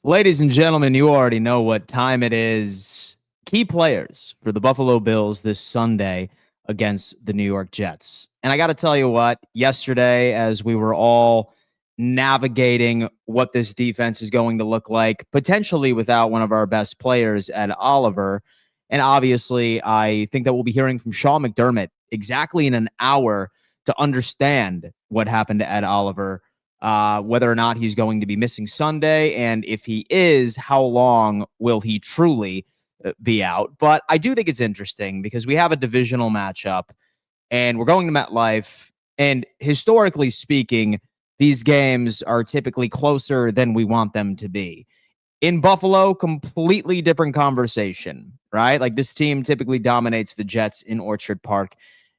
Ladies and gentlemen, you already know what time it is. Key players for the Buffalo Bills this Sunday against the New York Jets. And I got to tell you what, yesterday, as we were all navigating what this defense is going to look like, potentially without one of our best players at Oliver. And obviously, I think that we'll be hearing from Sean McDermott exactly in an hour to understand what happened to Ed Oliver, whether or not he's going to be missing Sunday. And if he is, how long will he truly be out? But I do think it's interesting because we have a divisional matchup and we're going to MetLife. And historically speaking, these games are typically closer than we want them to be. In Buffalo, completely different conversation, right? Like this team typically dominates the Jets in Orchard Park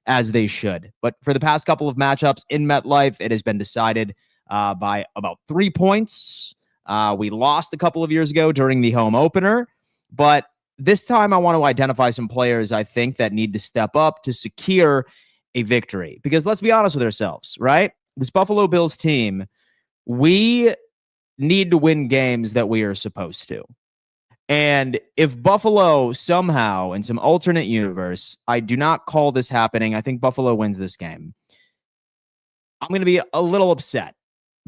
as they should. But for the past couple of matchups in MetLife, it has been decided by about 3 points. We lost a couple of years ago during the home opener, but this time I want to identify some players I think that need to step up to secure a victory. Because let's be honest with ourselves, right? This Buffalo Bills team, we need to win games that we are supposed to. And if Buffalo somehow, in some alternate universe, I do not call this happening, I think Buffalo wins this game, I'm going to be a little upset.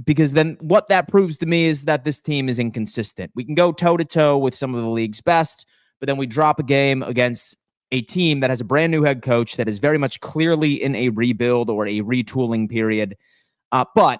Because then what that proves to me is that this team is inconsistent. We can go toe-to-toe with some of the league's best, but then we drop a game against a team that has a brand new head coach that is very much clearly in a rebuild or a retooling period. But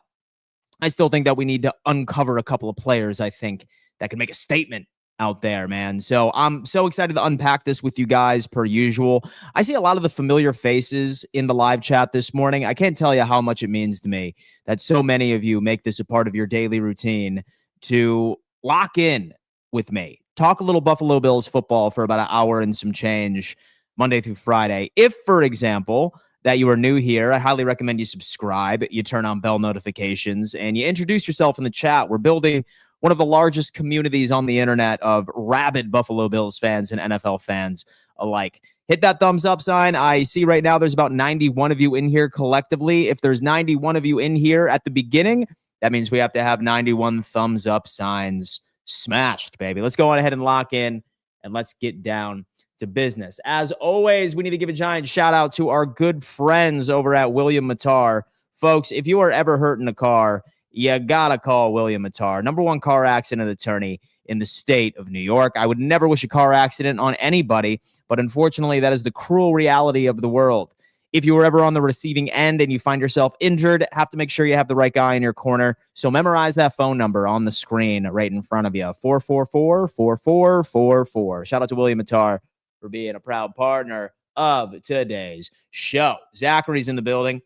I still think that we need to uncover a couple of players, I think, that can make a statement out there, man. So I'm so excited to unpack this with you guys per usual. I see a lot of the familiar faces in the live chat this morning. I can't tell you how much it means to me that so many of you make this a part of your daily routine to lock in with me. Talk a little Buffalo Bills football for about an hour and some change Monday through Friday. If, for example, that you are new here, I highly recommend you subscribe, you turn on bell notifications, and you introduce yourself in the chat. We're building one of the largest communities on the internet of rabid Buffalo Bills fans and NFL fans alike. Hit that thumbs up sign. I see right now there's about 91 of you in here collectively. If there's 91 of you in here at the beginning, that means we have to have 91 thumbs up signs smashed, baby. Let's go on ahead and lock in, and let's get down to business. As always, we need to give a giant shout out to our good friends over at William Mattar. Folks, if you are ever hurt in a car, you gotta call William Mattar, #1 car accident attorney in the state of New York. I would never wish a car accident on anybody, but unfortunately, that is the cruel reality of the world. If you were ever on the receiving end and you find yourself injured, have to make sure you have the right guy in your corner. So memorize that phone number on the screen right in front of you, 444-4444. Shout out to William Mattar for being a proud partner of today's show. Zachary's in the building.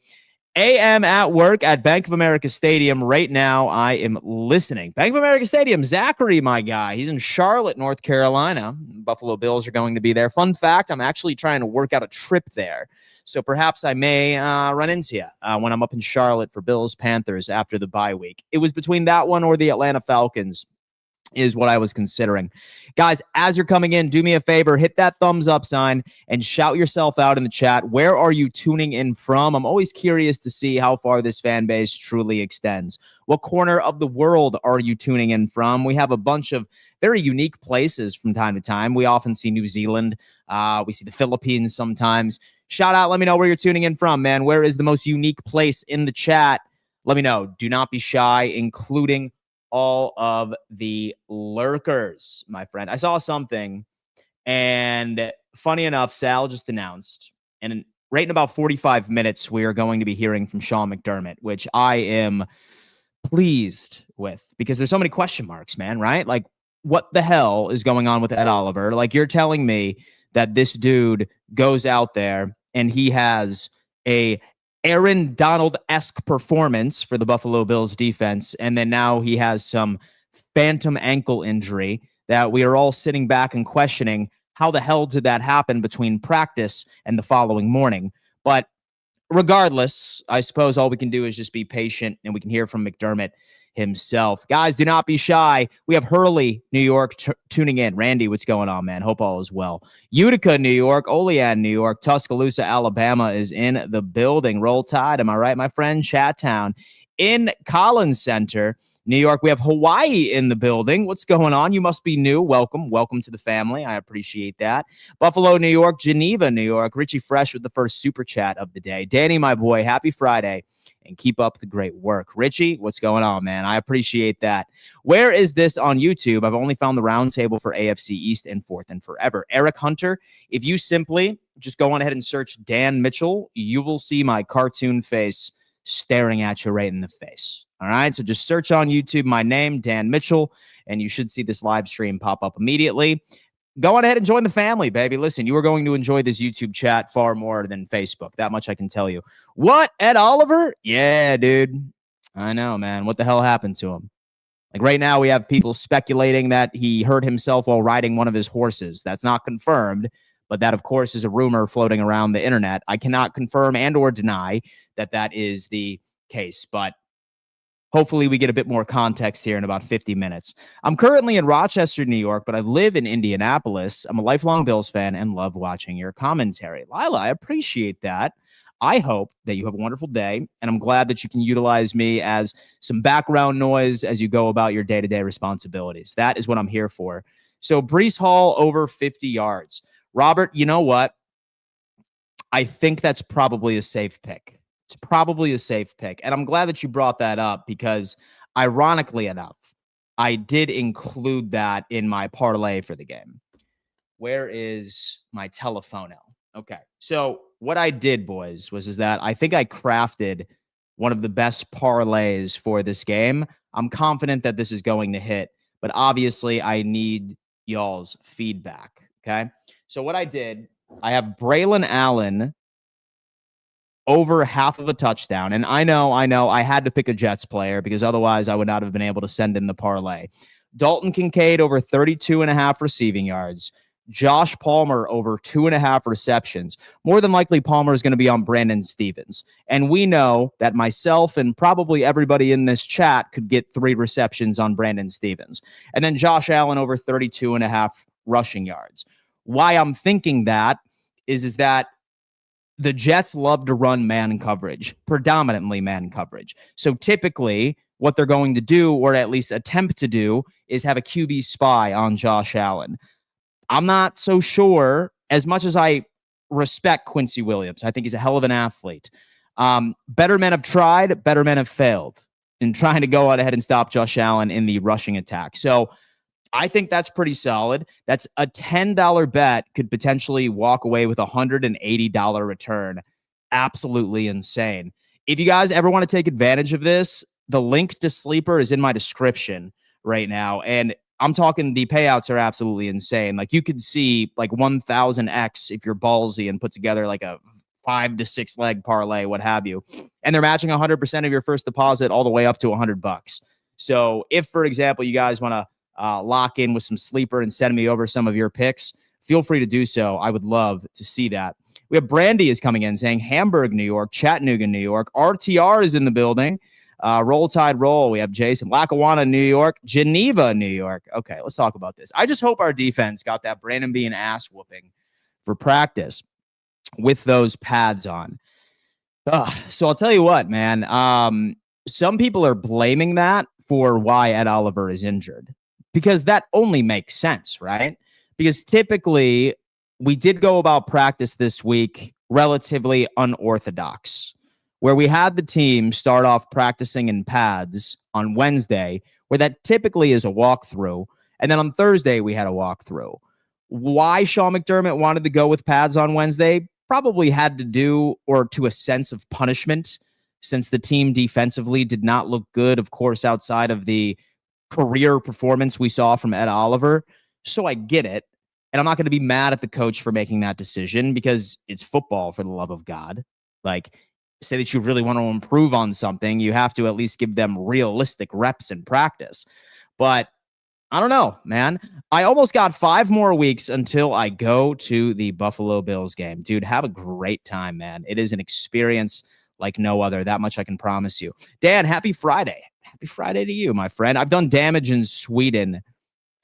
AM at work at Bank of America Stadium. Right now, I am listening. Bank of America Stadium, Zachary, my guy. He's in Charlotte, North Carolina. Buffalo Bills are going to be there. Fun fact, I'm actually trying to work out a trip there. So perhaps I may run into you when I'm up in Charlotte for Bills-Panthers after the bye week. It was between that one or the Atlanta Falcons is what I was considering. Guys, as you're coming in, do me a favor, hit that thumbs up sign and shout yourself out in the chat. Where are you tuning in from? I'm always curious to see how far this fan base truly extends. What corner of the world are you tuning in from? We have a bunch of very unique places from time to time. We often see New Zealand. We see the Philippines sometimes. Shout out, let me know where you're tuning in from, man. Where is the most unique place in the chat? Let me know. Do not be shy, including all of the lurkers, my friend. I saw something, and funny enough, Sal just announced, and right in about 45 minutes, we are going to be hearing from Sean McDermott, which I am pleased with because there's so many question marks, man, right? Like, what the hell is going on with Ed Oliver? Like, you're telling me that this dude goes out there and he has a Aaron Donald-esque performance for the Buffalo Bills defense, and then now he has some phantom ankle injury that we are all sitting back and questioning how the hell did that happen between practice and the following morning. But regardless, I suppose all we can do is just be patient, and we can hear from McDermott himself. Guys, do not be shy. We have Hurley, New York, tuning in. Randy, what's going on, man? Hope all is well. Utica, New York. Olean, New York. Tuscaloosa, Alabama is in the building. Roll Tide. Am I right, my friend? Chattown in Collins Center, New York. We have Hawaii in the building. What's going on? You must be new. Welcome to the family. I appreciate that. Buffalo, New York, Geneva, New York. Richie Fresh with the first super chat of the day. Danny, my boy, happy Friday and keep up the great work. Richie, what's going on, man? I appreciate that. Where is this on YouTube? I've only found the roundtable for AFC East and Fourth and Forever. Eric Hunter, if you simply just go on ahead and search Dan Mitchell, you will see my cartoon face staring at you right in the face. All right, so just search on YouTube my name, Dan Mitchell, and you should see this live stream pop up immediately. Go on ahead and join the family, baby. Listen, you are going to enjoy this YouTube chat far more than Facebook. That much I can tell you. What, Ed Oliver? Yeah, dude. I know, man. What the hell happened to him? Like right now, we have people speculating that he hurt himself while riding one of his horses. That's not confirmed, but that, of course, is a rumor floating around the internet. I cannot confirm and or deny that that is the case, but hopefully we get a bit more context here in about 50 minutes. I'm currently in Rochester, New York, but I live in Indianapolis. I'm a lifelong Bills fan and love watching your commentary. Lila, I appreciate that. I hope that you have a wonderful day, and I'm glad that you can utilize me as some background noise as you go about your day-to-day responsibilities. That is what I'm here for. So Breece Hall over 50 yards. Robert, you know what? I think that's probably a safe pick. It's probably a safe pick. And I'm glad that you brought that up because, ironically enough, I did include that in my parlay for the game. Where is my telephone? Okay. So what I did, boys, was that I think I crafted one of the best parlays for this game. I'm confident that this is going to hit, but obviously I need y'all's feedback. Okay. So what I did, I have Braylon Allen over half of a touchdown. And I know, I had to pick a Jets player because otherwise I would not have been able to send in the parlay. Dalton Kincaid over 32.5 receiving yards. Josh Palmer over 2.5 receptions. More than likely, Palmer is going to be on Brandon Stevens. And we know that myself and probably everybody in this chat could get 3 receptions on Brandon Stevens. And then Josh Allen over 32.5 rushing yards. Why I'm thinking that is that the Jets love to run man coverage, predominantly man coverage. So typically what they're going to do, or at least attempt to do, is have a QB spy on Josh Allen. I'm not so sure, as much as I respect Quincy Williams. I think he's a hell of an athlete. Better men have tried, better men have failed in trying to go out ahead and stop Josh Allen in the rushing attack. So I think that's pretty solid. That's a $10 bet, could potentially walk away with a $180 return. Absolutely insane. If you guys ever want to take advantage of this, the link to Sleeper is in my description right now. And I'm talking, the payouts are absolutely insane. Like you could see like 1,000x if you're ballsy and put together like a 5 to 6 leg parlay, what have you. And they're matching 100% of your first deposit all the way up to $100. So if, for example, you guys want to lock in with some Sleeper and send me over some of your picks, feel free to do so. I would love to see that. We have Brandy is coming in saying Hamburg, New York, Chattanooga, New York. RTR is in the building. Roll Tide Roll. We have Jason. Lackawanna, New York. Geneva, New York. Okay, let's talk about this. I just hope our defense got that Brandon Bean ass whooping for practice with those pads on. So I'll tell you what, man. Some people are blaming that for why Ed Oliver is injured, because that only makes sense, right? Because typically we did go about practice this week relatively unorthodox, where we had the team start off practicing in pads on Wednesday, where that typically is a walkthrough. And then on Thursday, we had a walkthrough. Why Sean McDermott wanted to go with pads on Wednesday probably had to do, or to a sense of punishment, since the team defensively did not look good, of course, outside of the career performance we saw from Ed Oliver. So I get it. And I'm not going to be mad at the coach for making that decision, because it's football, for the love of God. Like, say that you really want to improve on something, you have to at least give them realistic reps in practice. But I don't know, man. I almost got 5 more weeks until I go to the Buffalo Bills game. Dude, have a great time, man. It is an experience like no other. That much I can promise you. Dan, happy Friday. Happy Friday to you, my friend. I've done damage in Sweden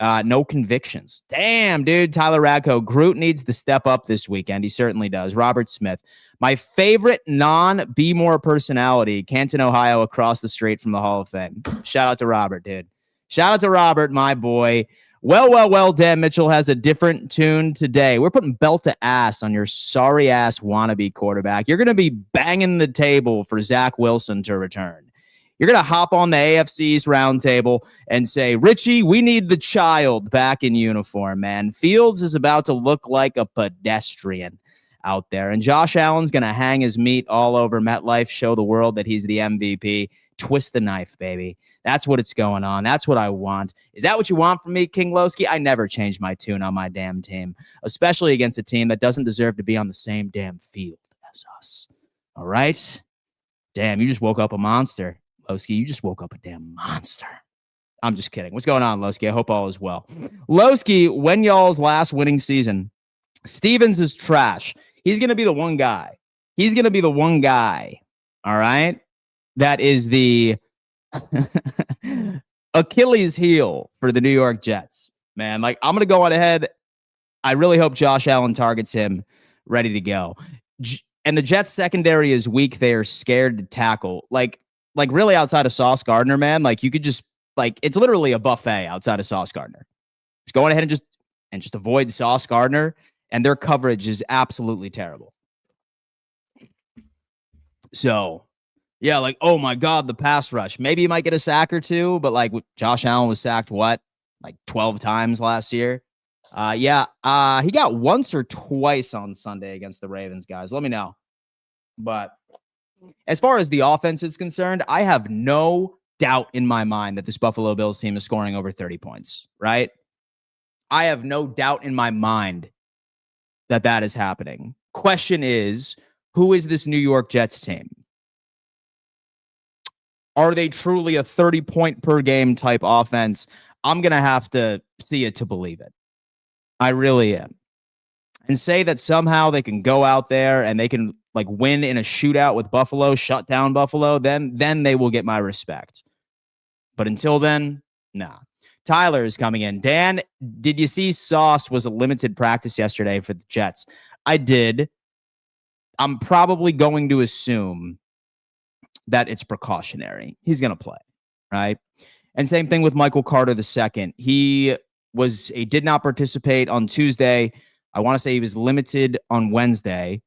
No convictions. Damn, dude. Tyler Radko. Groot needs to step up this weekend. He certainly does. Robert Smith. My favorite non-Be More personality, Canton, Ohio, across the street from the Hall of Fame. Shout out to Robert, dude. Shout out to Robert, my boy. Well, Dan Mitchell has a different tune today. We're putting belt to ass on your sorry-ass wannabe quarterback. You're going to be banging the table for Zach Wilson to return. You're going to hop on the AFC's roundtable and say, Richie, we need the child back in uniform, man. Fields is about to look like a pedestrian out there. And Josh Allen's going to hang his meat all over MetLife, show the world that he's the MVP. Twist the knife, baby. That's what it's going on. That's what I want. Is that what you want from me, King Lowski? I never change my tune on my damn team, especially against a team that doesn't deserve to be on the same damn field as us. All right? Damn, you just woke up a monster. Lowski, you just woke up a damn monster. I'm just kidding. What's going on, Lowski? I hope all is well. Lowski, when y'all's last winning season, Stevens is trash. He's going to be the one guy. He's going to be the one guy, all right, that is the Achilles heel for the New York Jets. Man, like, I'm going to go on ahead. I really hope Josh Allen targets him ready to go. And the Jets secondary is weak. They are scared to tackle. Like really outside of Sauce Gardner, man, like you could just it's literally a buffet outside of Sauce Gardner. Just go on ahead and just avoid Sauce Gardner, and their coverage is absolutely terrible. So, yeah, like, oh my God, the pass rush. Maybe you might get a sack or two, but like Josh Allen was sacked, 12 times last year? He got once or twice on Sunday against the Ravens, guys. Let me know. But as far as the offense is concerned, I have no doubt in my mind that this Buffalo Bills team is scoring over 30 points, right? I have no doubt in my mind that that is happening. Question is, who is this New York Jets team? Are they truly a 30-point per game type offense? I'm going to have to see it to believe it. I really am. And say that somehow they can go out there and they can win in a shootout with Buffalo, shut down Buffalo, then they will get my respect. But until then, nah. Tyler is coming in. Dan, did you see Sauce was a limited practice yesterday for the Jets? I did. I'm probably going to assume that it's precautionary. He's going to play, right? And same thing with Michael Carter II. He did not participate on Tuesday. I want to say he was limited on Wednesday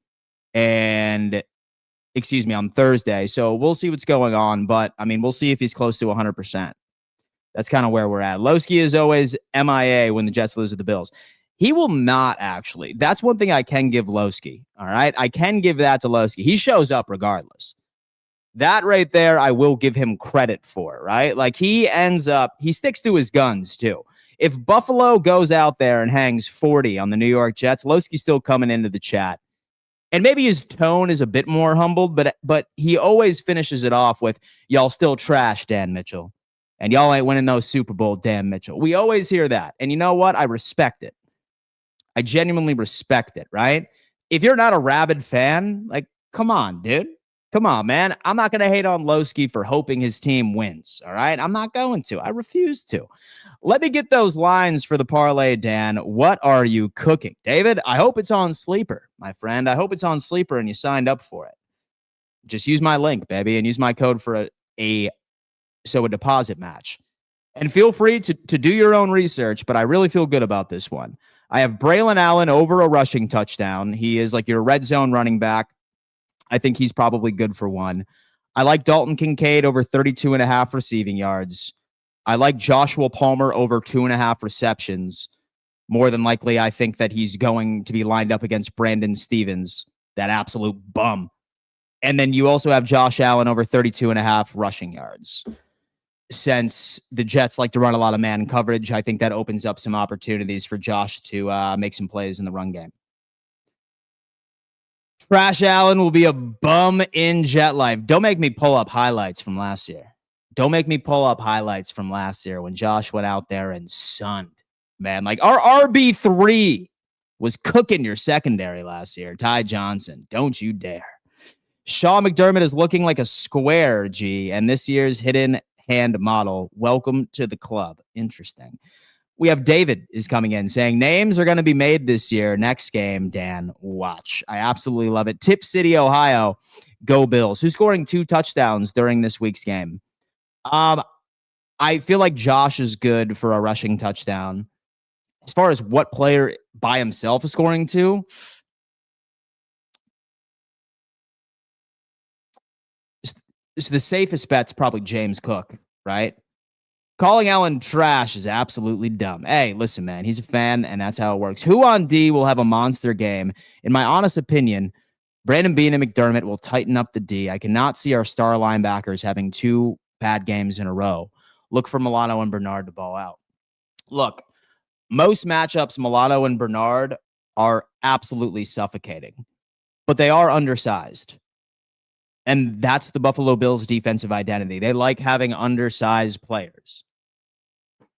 and on Thursday. So we'll see what's going on, but I mean, we'll see if he's close to 100%. That's kind of where we're at. Lowski is always MIA when the Jets lose to the Bills. He will not actually. That's one thing I can give Lowski. All right. I can give that to Lowski. He shows up regardless. That right there, I will give him credit for, right? Like he sticks to his guns too. If Buffalo goes out there and hangs 40 on the New York Jets, Lowski's still coming into the chat. And maybe his tone is a bit more humbled, but he always finishes it off with, y'all still trash, Dan Mitchell. And y'all ain't winning those Super Bowl, Dan Mitchell. We always hear that. And you know what? I respect it. I genuinely respect it, right? If you're not a rabid fan, come on, dude. Come on, man. I'm not going to hate on Lowski for hoping his team wins, all right? I'm not going to. I refuse to. Let me get those lines for the parlay, Dan. What are you cooking? David, I hope it's on Sleeper, my friend. I hope it's on Sleeper and you signed up for it. Just use my link, baby, and use my code for a deposit match. And feel free to do your own research, but I really feel good about this one. I have Braylon Allen over a rushing touchdown. He is your red zone running back. I think he's probably good for one. I like Dalton Kincaid over 32.5 receiving yards. I like Joshua Palmer over 2.5 receptions. More than likely, I think that he's going to be lined up against Brandon Stevens, that absolute bum. And then you also have Josh Allen over 32.5 rushing yards. Since the Jets like to run a lot of man coverage, I think that opens up some opportunities for Josh to make some plays in the run game. Trash Allen will be a bum in Jet Life. Don't make me pull up highlights from last year. Don't make me pull up highlights from last year when Josh went out there and sunned. Man, our RB3 was cooking your secondary last year. Ty Johnson, don't you dare. Shaw McDermott is looking like a square, G, and this year's hidden hand model. Welcome to the club. Interesting. We have David is coming in saying names are going to be made this year. Next game, Dan, watch. I absolutely love it. Tip City, Ohio, go Bills. Who's scoring 2 touchdowns during this week's game? I feel like Josh is good for a rushing touchdown. As far as what player by himself is scoring 2, so the safest bet's probably James Cook, right? Calling Allen trash is absolutely dumb. Hey, listen, man, he's a fan, and that's how it works. Who on D will have a monster game? In my honest opinion, Brandon Beane and McDermott will tighten up the D. I cannot see our star linebackers having 2 bad games in a row. Look for Milano and Bernard to ball out. Look, most matchups, Milano and Bernard are absolutely suffocating, but they are undersized. And that's the Buffalo Bills' defensive identity. They like having undersized players,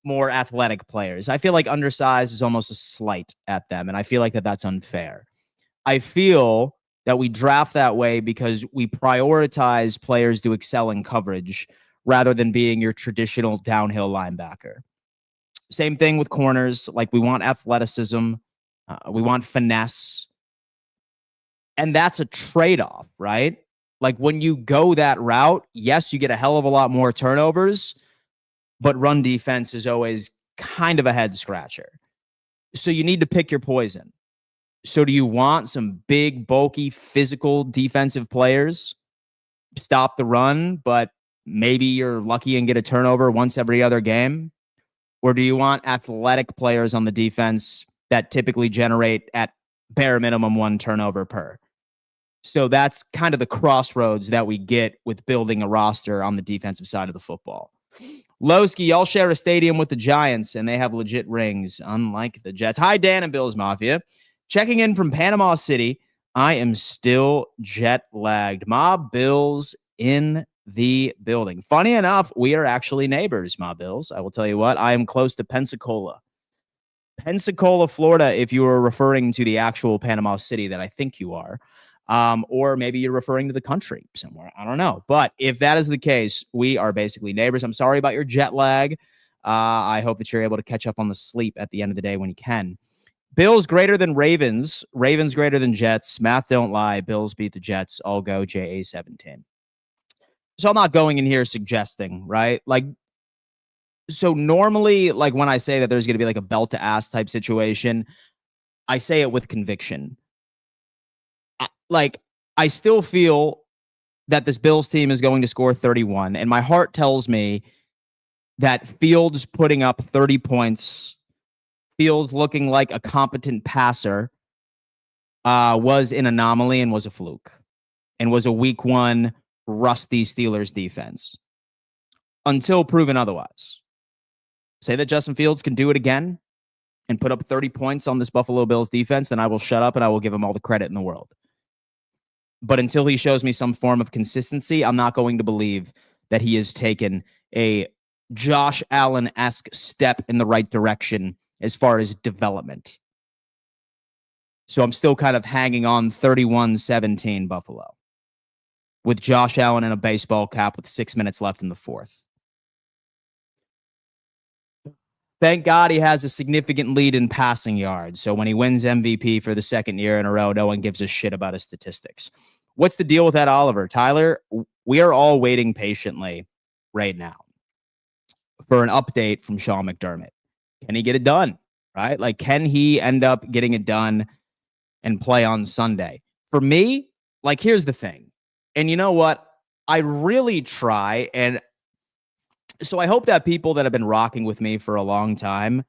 more athletic players. I feel like undersized is almost a slight at them, and I feel like that's unfair. I feel that we draft that way because we prioritize players to excel in coverage rather than being your traditional downhill linebacker. Same thing with corners. Like, we want athleticism. We want finesse. And that's a trade-off, right? Like, when you go that route, yes, you get a hell of a lot more turnovers, but run defense is always kind of a head scratcher. So you need to pick your poison. So do you want some big, bulky, physical defensive players? Stop the run, but maybe you're lucky and get a turnover once every other game? Or do you want athletic players on the defense that typically generate at bare minimum 1 turnover per? So that's kind of the crossroads that we get with building a roster on the defensive side of the football. Lowski, y'all share a stadium with the Giants, and they have legit rings, unlike the Jets. Hi, Dan and Bills Mafia. Checking in from Panama City. I am still jet lagged. Ma Bills in the building. Funny enough, we are actually neighbors, Ma Bills. I will tell you what, I am close to Pensacola. Pensacola, Florida, if you are referring to the actual Panama City that I think you are. Or maybe you're referring to the country somewhere. I don't know. But if that is the case, we are basically neighbors. I'm sorry about your jet lag. I hope that you're able to catch up on the sleep at the end of the day when you can. Bills greater than Ravens. Ravens greater than Jets. Math don't lie. Bills beat the Jets. I'll go JA17. So I'm not going in here suggesting, right? Like, so normally, like, when I say that there's going to be like a belt to ass type situation, I say it with conviction. I still feel that this Bills team is going to score 31, and my heart tells me that Fields putting up 30 points, Fields looking like a competent passer, was an anomaly and was a fluke, and was a week 1 rusty Steelers defense until proven otherwise. Say that Justin Fields can do it again and put up 30 points on this Buffalo Bills defense, then I will shut up and I will give him all the credit in the world. But until he shows me some form of consistency, I'm not going to believe that he has taken a Josh Allen-esque step in the right direction as far as development. So I'm still kind of hanging on 31-17 Buffalo with Josh Allen in a baseball cap with 6 minutes left in the 4th. Thank God he has a significant lead in passing yards. So when he wins MVP for the 2nd year in a row, no one gives a shit about his statistics. What's the deal with that, Oliver? Tyler, we are all waiting patiently right now for an update from Sean McDermott. Can he get it done? Right? Like, can he end up getting it done and play on Sunday? For me, like, here's the thing. And you know what? I really try, and so I hope that people that have been rocking with me for a long time,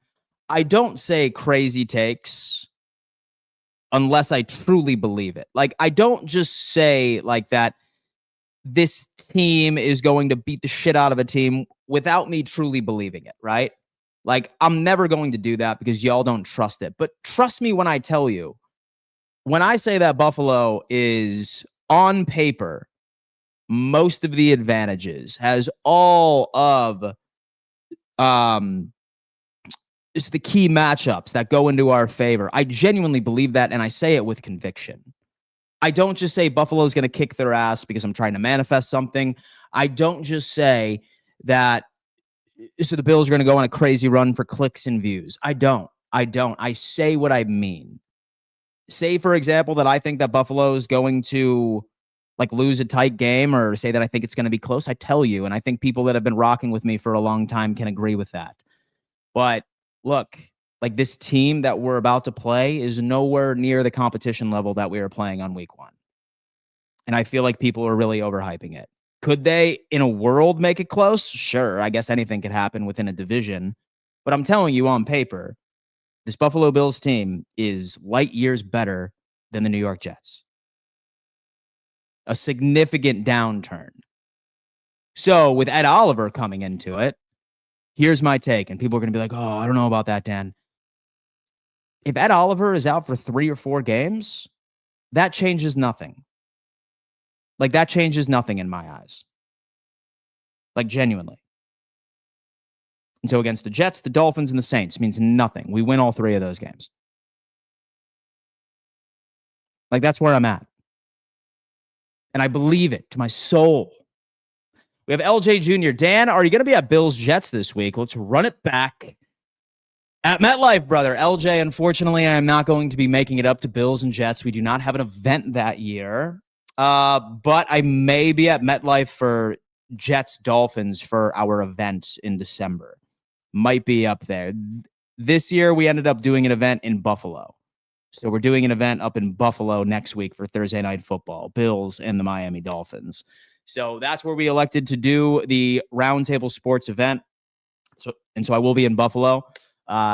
I don't say crazy takes unless I truly believe it. Like, I don't just say like that this team is going to beat the shit out of a team without me truly believing it, right? Like, I'm never going to do that because y'all don't trust it. But trust me when I tell you, when I say that Buffalo is on paper most of the advantages, has all of it's the key matchups that go into our favor. I genuinely believe that, and I say it with conviction. I don't just say Buffalo's going to kick their ass because I'm trying to manifest something. I don't just say that so the Bills are going to go on a crazy run for clicks and views. I don't. I say what I mean. Say, for example, that I think that Buffalo is going to like lose a tight game, or say that I think it's going to be close. I tell you, and I think people that have been rocking with me for a long time can agree with that. But look, like this team that we're about to play is nowhere near the competition level that we were playing on week 1. And I feel like people are really overhyping it. Could they, in a world, make it close? Sure. I guess anything could happen within a division. But I'm telling you on paper, this Buffalo Bills team is light years better than the New York Jets. A significant downturn. So with Ed Oliver coming into it, here's my take. And people are going to be like, oh, I don't know about that, Dan. If Ed Oliver is out for 3 or 4 games, that changes nothing. Like, that changes nothing in my eyes. Like, genuinely. And so against the Jets, the Dolphins, and the Saints means nothing. We win all 3 of those games. Like, that's where I'm at. And I believe it to my soul. We have LJ Jr. Dan, are you going to be at Bills Jets this week? Let's run it back at MetLife, brother. LJ, unfortunately, I am not going to be making it up to Bills and Jets. We do not have an event that year. But I may be at MetLife for Jets-Dolphins for our event in December. Might be up there. This year, we ended up doing an event in Buffalo. So we're doing an event up in Buffalo next week for Thursday Night Football, Bills and the Miami Dolphins. So that's where we elected to do the Roundtable Sports event. So I will be in Buffalo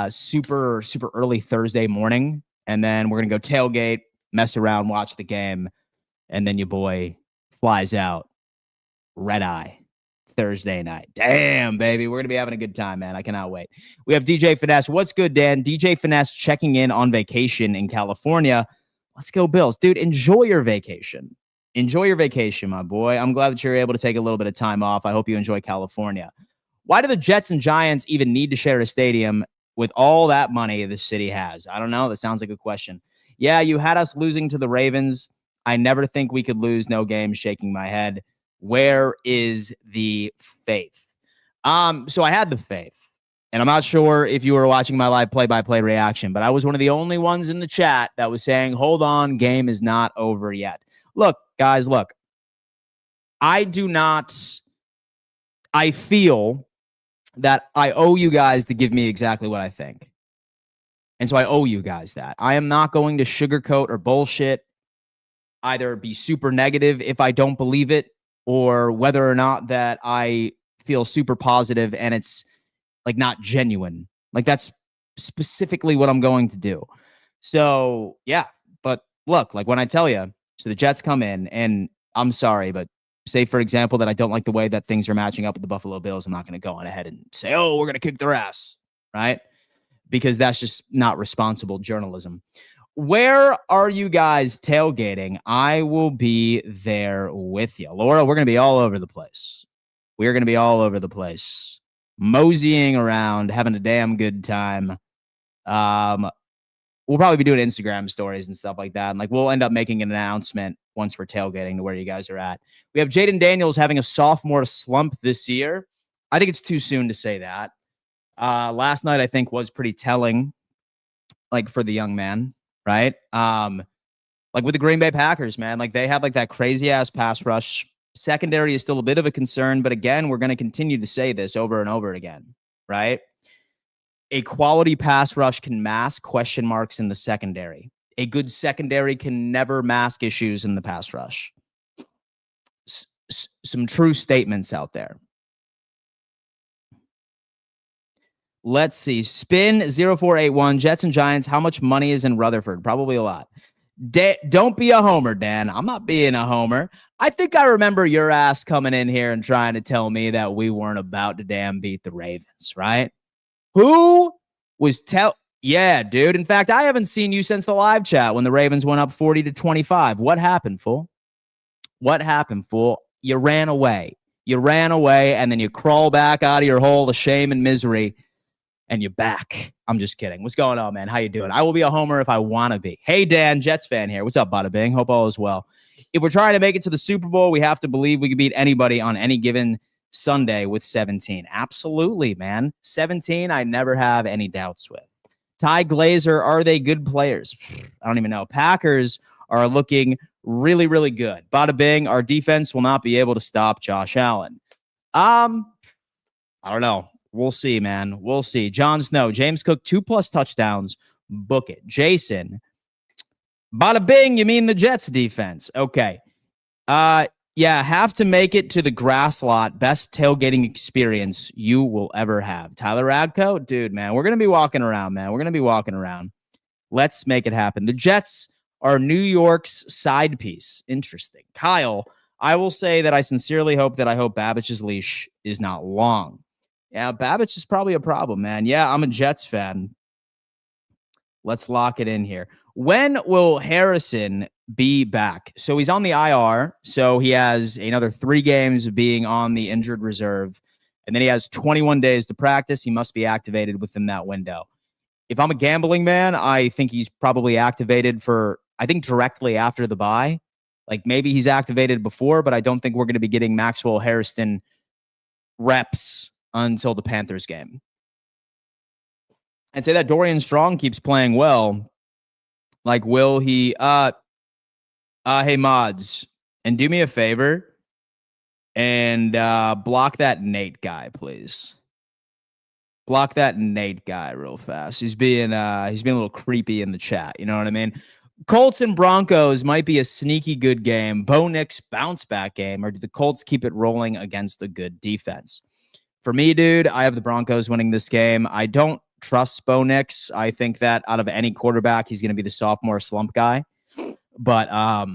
super early Thursday morning. And then we're going to go tailgate, mess around, watch the game. And then your boy flies out red eye Thursday night. Damn, baby. We're going to be having a good time, man. I cannot wait. We have DJ Finesse. What's good, Dan? DJ Finesse checking in on vacation in California. Let's go, Bills. Dude, enjoy your vacation. Enjoy your vacation, my boy. I'm glad that you're able to take a little bit of time off. I hope you enjoy California. Why do the Jets and Giants even need to share a stadium with all that money the city has? I don't know. That sounds like a question. Yeah, you had us losing to the Ravens. I never think we could lose. No game. Shaking my head. Where is the faith? So I had the faith, and I'm not sure if you were watching my live play-by-play reaction, but I was one of the only ones in the chat that was saying, hold on, game is not over yet. Look, guys, look. I feel that I owe you guys to give me exactly what I think. And so I owe you guys that. I am not going to sugarcoat or bullshit, either be super negative if I don't believe it, or whether or not that I feel super positive and it's like not genuine. Like that's specifically what I'm going to do. So yeah, but look, like when I tell you, so the Jets come in, and I'm sorry, but say for example that I don't like the way that things are matching up with the Buffalo Bills, I'm not going to go on ahead and say, oh, we're going to kick their ass, right? Because that's just not responsible journalism. Where are you guys tailgating? I will be there with you. Laura, we're going to be all over the place. We're going to be all over the place. Moseying around, having a damn good time. We'll probably be doing Instagram stories and stuff like that. And like we'll end up making an announcement once we're tailgating to where you guys are at. We have Jaden Daniels having a sophomore slump this year. I think it's too soon to say that. Last night, I think, was pretty telling, like for the young man. Right? Like with the Green Bay Packers, man, like they have like that crazy ass pass rush. Secondary is still a bit of a concern, but again, we're going to continue to say this over and over again, right? A quality pass rush can mask question marks in the secondary. A good secondary can never mask issues in the pass rush. Some true statements out there. Let's see. Spin 0481. Jets and Giants. How much money is in Rutherford? Probably a lot. Don't be a homer, Dan. I'm not being a homer. I think I remember your ass coming in here and trying to tell me that we weren't about to damn beat the Ravens, right? Who was Yeah, dude. In fact, I haven't seen you since the live chat when the Ravens went up 40-25. What happened, fool? What happened, fool? You ran away. You ran away, and then you crawl back out of your hole of shame and misery, and you're back. I'm just kidding. What's going on, man? How you doing? I will be a homer if I want to be. Hey, Dan, Jets fan here. What's up, bada bing? Hope all is well. If we're trying to make it to the Super Bowl, we have to believe we can beat anybody on any given Sunday with 17. Absolutely, man. 17, I never have any doubts with. Ty Glazer, are they good players? I don't even know. Packers are looking really, really good. Bada bing, our defense will not be able to stop Josh Allen. I don't know. We'll see, man. We'll see. Jon Snow, James Cook, 2+ touchdowns. Book it. Jason, bada bing, you mean the Jets defense? Okay. Yeah, have to make it to the grass lot. Best tailgating experience you will ever have. Tyler Radko, dude, man, we're going to be walking around, man. We're going to be walking around. Let's make it happen. The Jets are New York's side piece. Interesting. Kyle, I will say that I sincerely hope Babbich's leash is not long. Yeah, Babbich is probably a problem, man. Yeah, I'm a Jets fan. Let's lock it in here. When will Harrison be back? So he's on the IR. So he has another 3 games of being on the injured reserve. And then he has 21 days to practice. He must be activated within that window. If I'm a gambling man, I think he's probably activated directly after the bye. Like maybe he's activated before, but I don't think we're going to be getting Maxwell Harrison reps until the Panthers game. And say that Dorian Strong keeps playing well. Like, will he, hey mods, and do me a favor and block that Nate guy, please. Block that Nate guy real fast. He's being a little creepy in the chat. You know what I mean? Colts and Broncos might be a sneaky good game. Bo Nix bounce back game, or do the Colts keep it rolling against a good defense? For me, dude, I have the Broncos winning this game. I don't trust Bo Nix. I think that out of any quarterback, he's going to be the sophomore slump guy. But I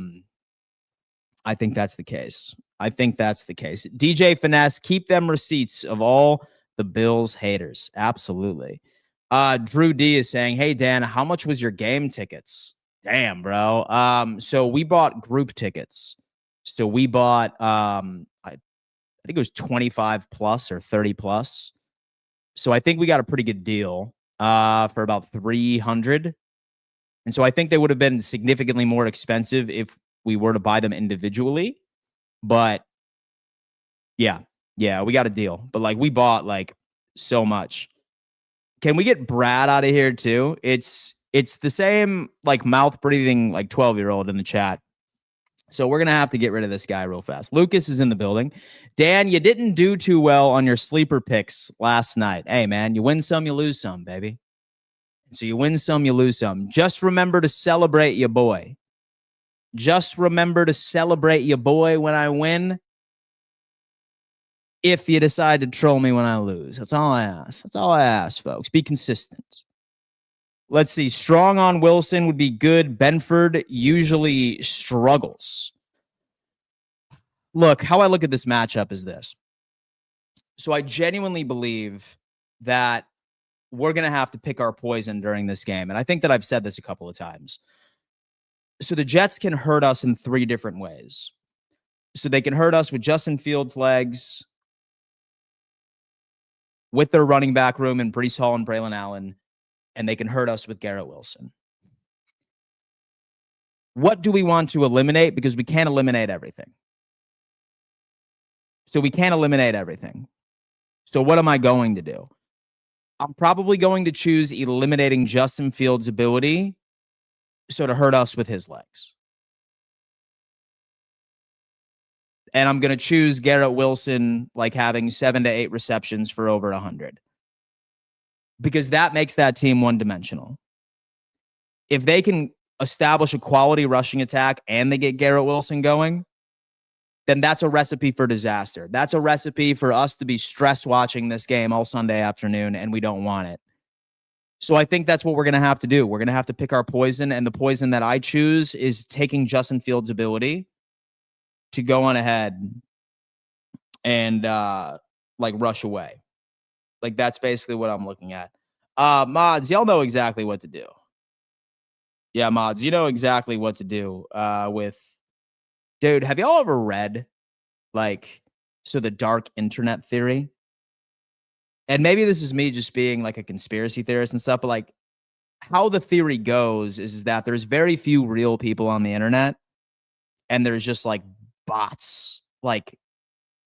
think that's the case. DJ Finesse, keep them receipts of all the Bills haters. Absolutely. Drew D is saying, hey, Dan, how much was your game tickets? Damn, bro. So we bought group tickets. So we bought, I think it was 25 plus or 30 plus. So I think we got a pretty good deal for about 300. And so I think they would have been significantly more expensive if we were to buy them individually. But yeah, we got a deal. But like we bought like so much. Can we get Brad out of here too? It's the same like mouth breathing like 12-year-old in the chat. So we're going to have to get rid of this guy real fast. Lucas is in the building. Dan, you didn't do too well on your sleeper picks last night. Hey, man, you win some, you lose some, baby. So you win some, you lose some. Just remember to celebrate your boy. Just remember to celebrate your boy when I win. If you decide to troll me when I lose. That's all I ask. Folks. Be consistent. Let's see. Strong on Wilson would be good. Benford usually struggles. Look, how I look at this matchup is this. So I genuinely believe that we're going to have to pick our poison during this game. And I think that I've said this a couple of times. So the Jets can hurt us in 3 different ways. So they can hurt us with Justin Fields' legs, with their running back room and Breece Hall and Braylon Allen, and they can hurt us with Garrett Wilson. What do we want to eliminate? Because we can't eliminate everything. So we can't eliminate everything. So what am I going to do? I'm probably going to choose eliminating Justin Fields' ability so to hurt us with his legs. And I'm going to choose Garrett Wilson like having 7 to 8 receptions for over 100. Because that makes that team one-dimensional. If they can establish a quality rushing attack and they get Garrett Wilson going, then that's a recipe for disaster. That's a recipe for us to be stress watching this game all Sunday afternoon, and we don't want it. So I think that's what we're going to have to do. We're going to have to pick our poison, and the poison that I choose is taking Justin Fields' ability to go on ahead and like rush away. Like that's basically what I'm looking at. Mods, y'all know exactly what to do. Yeah, mods, you know exactly what to do with. Dude, have y'all ever read the dark internet theory? And maybe this is me just being like a conspiracy theorist and stuff, but like how the theory goes is that there's very few real people on the internet, and there's just like bots, like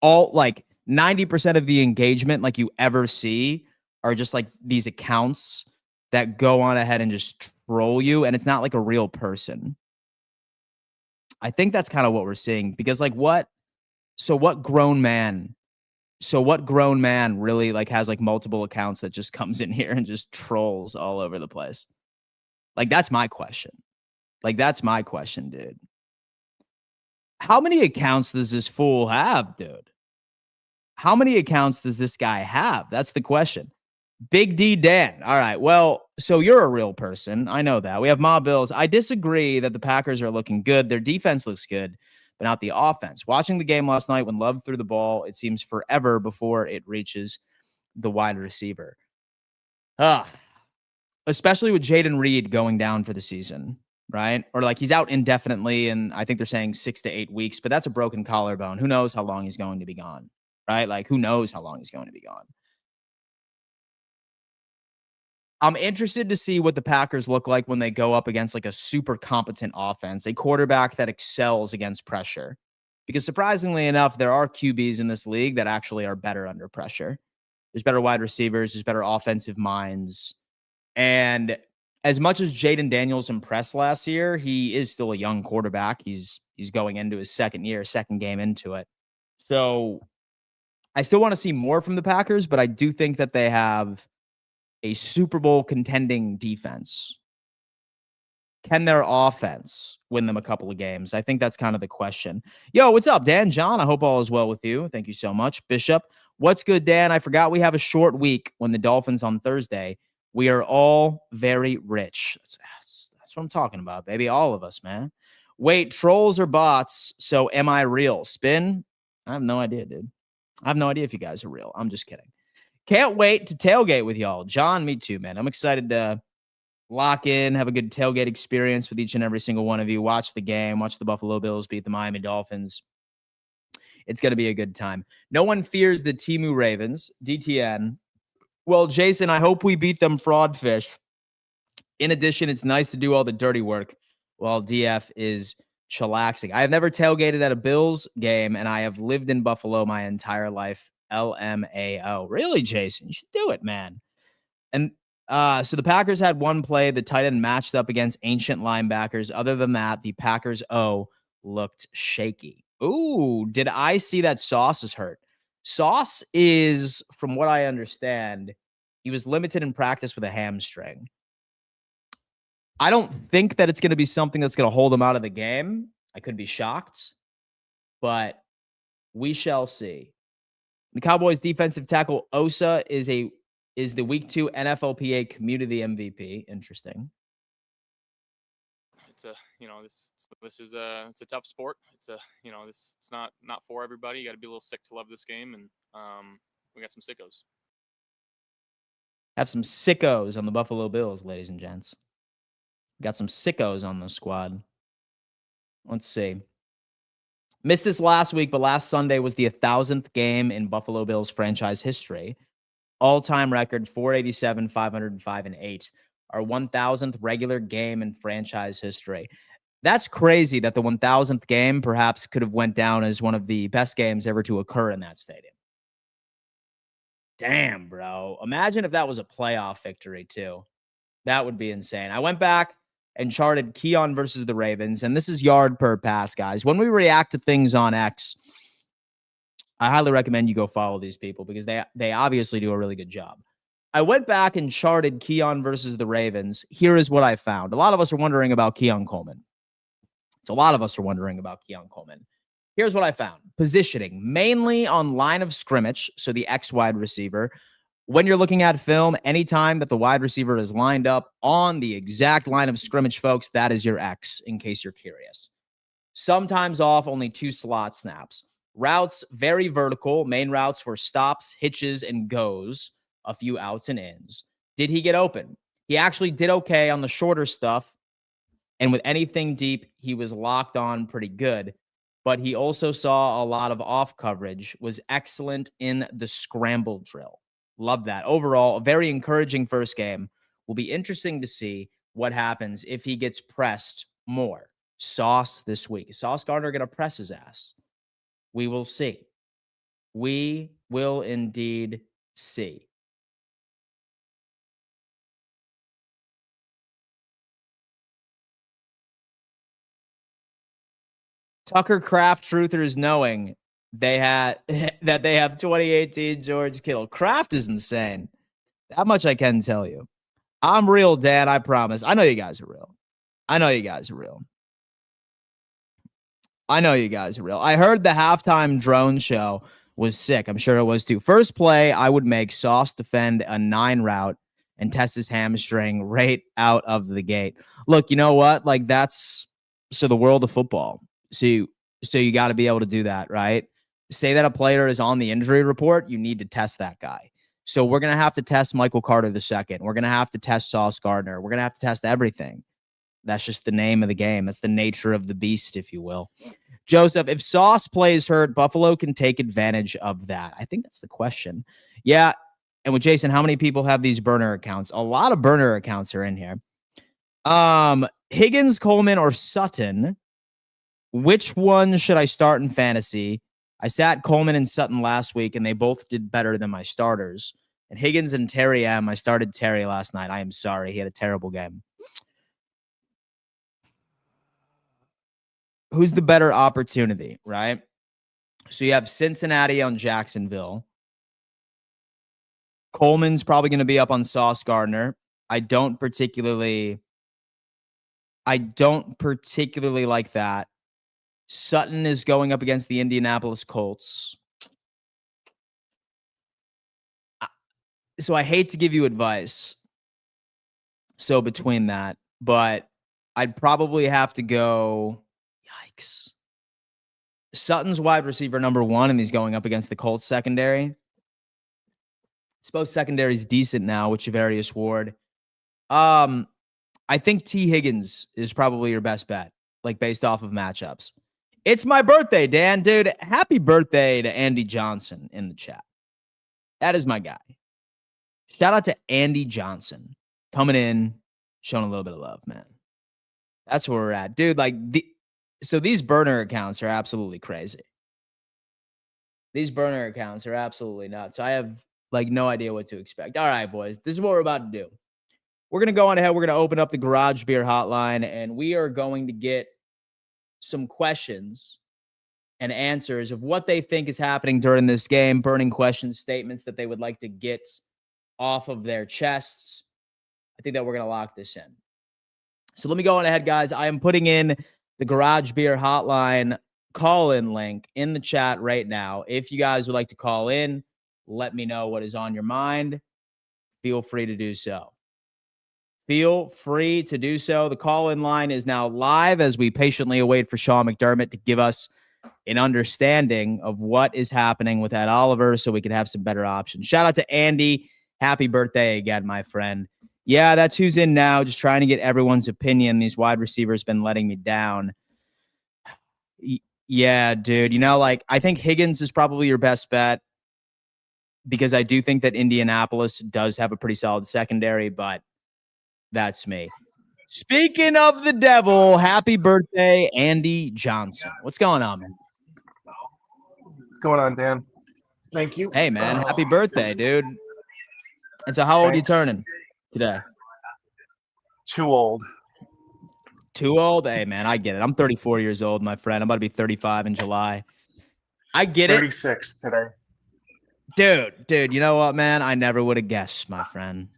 all like 90% of the engagement like you ever see are just like these accounts that go on ahead and just troll you, and it's not like a real person. I think that's kind of what we're seeing because like what grown man really like has like multiple accounts that just comes in here and just trolls all over the place? Like that's my question. Dude. How many accounts does this fool have, dude? How many accounts does this guy have? That's the question. Big D Dan. All right. Well, so you're a real person. I know that. We have Ma Bills. I disagree that the Packers are looking good. Their defense looks good, but not the offense. Watching the game last night when Love threw the ball, it seems forever before it reaches the wide receiver. Especially with Jaden Reed going down for the season, right? Or like he's out indefinitely, and I think they're saying 6 to 8 weeks, but that's a broken collarbone. Who knows how long he's going to be gone, right? Like who knows how long he's going to be gone. I'm interested to see what the Packers look like when they go up against like a super competent offense, a quarterback that excels against pressure. Because surprisingly enough, there are QBs in this league that actually are better under pressure. There's better wide receivers, there's better offensive minds. And as much as Jaden Daniels impressed last year, he is still a young quarterback. He's going into his second game into it. So I still want to see more from the Packers, but I do think that they have a Super Bowl contending defense. Can their offense win them a couple of games? I think that's kind of the question. Yo, what's up, Dan? John, I hope all is well with you. Thank you so much. Bishop, what's good, Dan? I forgot we have a short week when the Dolphins on Thursday. We are all very rich. That's what I'm talking about, baby. All of us, man. Wait, trolls or bots? So am I real? Spin? I have no idea, dude. I have no idea if you guys are real. I'm just kidding. Can't wait to tailgate with y'all. John, me too, man. I'm excited to lock in, have a good tailgate experience with each and every single one of you. Watch the game, watch the Buffalo Bills beat the Miami Dolphins. It's going to be a good time. No one fears the Temu Ravens, DTN. Well, Jason, I hope we beat them fraudfish. In addition, it's nice to do all the dirty work while DF is chillaxing. I have never tailgated at a Bills game, and I have lived in Buffalo my entire life. LMAO. Really, Jason? You should do it, man. And so the Packers had one play. The tight end matched up against ancient linebackers. Other than that, the Packers O looked shaky. Ooh, did I see that Sauce is hurt? Sauce is, from what I understand, he was limited in practice with a hamstring. I don't think that it's going to be something that's going to hold him out of the game. I could be shocked, but we shall see. The Cowboys defensive tackle Osa is the week 2 NFLPA community MVP. Interesting. It's this is it's a tough sport. It's not for everybody. You got to be a little sick to love this game, and we got some sickos. Have some sickos on the Buffalo Bills, ladies and gents. Got some sickos on the squad. Let's see. Missed this last week, but last Sunday was the 1,000th game in Buffalo Bills franchise history. All-time record, 487, 505, and 8. Our 1,000th regular game in franchise history. That's crazy that the 1,000th game perhaps could have went down as one of the best games ever to occur in that stadium. Damn, bro. Imagine if that was a playoff victory, too. That would be insane. I went back and charted Keon versus the Ravens, and this is yard per pass, guys. When we react to things on X, I highly recommend you go follow these people because they obviously do a really good job. I went back and charted Keon versus the Ravens. Here is what I found. A lot of us are wondering about Keon Coleman. Here's what I found. Positioning, mainly on line of scrimmage, so the X wide receiver. When you're looking at film, anytime that the wide receiver is lined up on the exact line of scrimmage, folks, that is your X, in case you're curious. Sometimes off, only 2 slot snaps. Routes, very vertical. Main routes were stops, hitches, and goes. A few outs and ins. Did he get open? He actually did okay on the shorter stuff. And with anything deep, he was locked on pretty good. But he also saw a lot of off coverage, was excellent in the scramble drill. Love that. Overall, a very encouraging first game. Will be interesting to see what happens if he gets pressed more. Sauce this week. Is Sauce Gardner going to press his ass? We will see. We will indeed see. Tucker Kraft truthers knowing they had that they have 2018 George Kittle. Kraft is insane. That much I can tell you. I'm real, Dan. I promise. I know you guys are real. I know you guys are real. I know you guys are real. I heard the halftime drone show was sick. I'm sure it was too. First play, I would make Sauce defend a 9 route and test his hamstring right out of the gate. Look, you know what? Like that's the world of football. So you got to be able to do that, right? Say that a player is on the injury report, you need to test that guy. So we're going to have to test Michael Carter II. We're going to have to test Sauce Gardner. We're going to have to test everything. That's just the name of the game. That's the nature of the beast, if you will. Joseph, if Sauce plays hurt, Buffalo can take advantage of that. I think that's the question. Yeah. And with Jason, how many people have these burner accounts? A lot of burner accounts are in here. Higgins, Coleman, or Sutton. Which one should I start in fantasy? I sat Coleman and Sutton last week, and they both did better than my starters. And Higgins and Terry M. I started Terry last night. I am sorry. He had a terrible game. Who's the better opportunity, right? So you have Cincinnati on Jacksonville. Coleman's probably going to be up on Sauce Gardner. I don't particularly like that. Sutton is going up against the Indianapolis Colts. So I hate to give you advice. So between that, but I'd probably have to go. Yikes. Sutton's wide receiver number 1, and he's going up against the Colts secondary. I suppose secondary's decent now with Javarius Ward. I think T. Higgins is probably your best bet, like based off of matchups. It's my birthday, Dan. Dude, happy birthday to Andy Johnson in the chat. That is my guy. Shout out to Andy Johnson coming in, showing a little bit of love, man. That's where we're at. Dude, like, so these burner accounts are absolutely crazy. These burner accounts are absolutely nuts. I have, like, no idea what to expect. All right, boys, this is what we're about to do. We're going to go on ahead. We're going to open up the Garage Beer Hotline, and we are going to get some questions and answers of what they think is happening during this game, burning questions, statements that they would like to get off of their chests. I think that we're going to lock this in. So let me go on ahead, guys. I am putting in the Garage Beer Hotline call-in link in the chat right now. If you guys would like to call in, let me know what is on your mind. Feel free to do so. Feel free to do so. The call-in line is now live as we patiently await for Sean McDermott to give us an understanding of what is happening with Ed Oliver so we can have some better options. Shout out to Andy. Happy birthday again, my friend. Yeah, that's who's in now. Just trying to get everyone's opinion. These wide receivers been letting me down. Yeah, dude. You know, like, I think Higgins is probably your best bet because I do think that Indianapolis does have a pretty solid secondary, but that's me. Speaking of the devil, happy birthday, Andy Johnson. What's going on, man? What's going on, Dan? Thank you. Hey, man. Happy birthday, dude. And so how old are you turning today? Too old. Too old? Hey, man, I get it. I'm 34 years old, my friend. I'm about to be 35 in July. I get 36 today. Dude, you know what, man? I never would have guessed, my friend.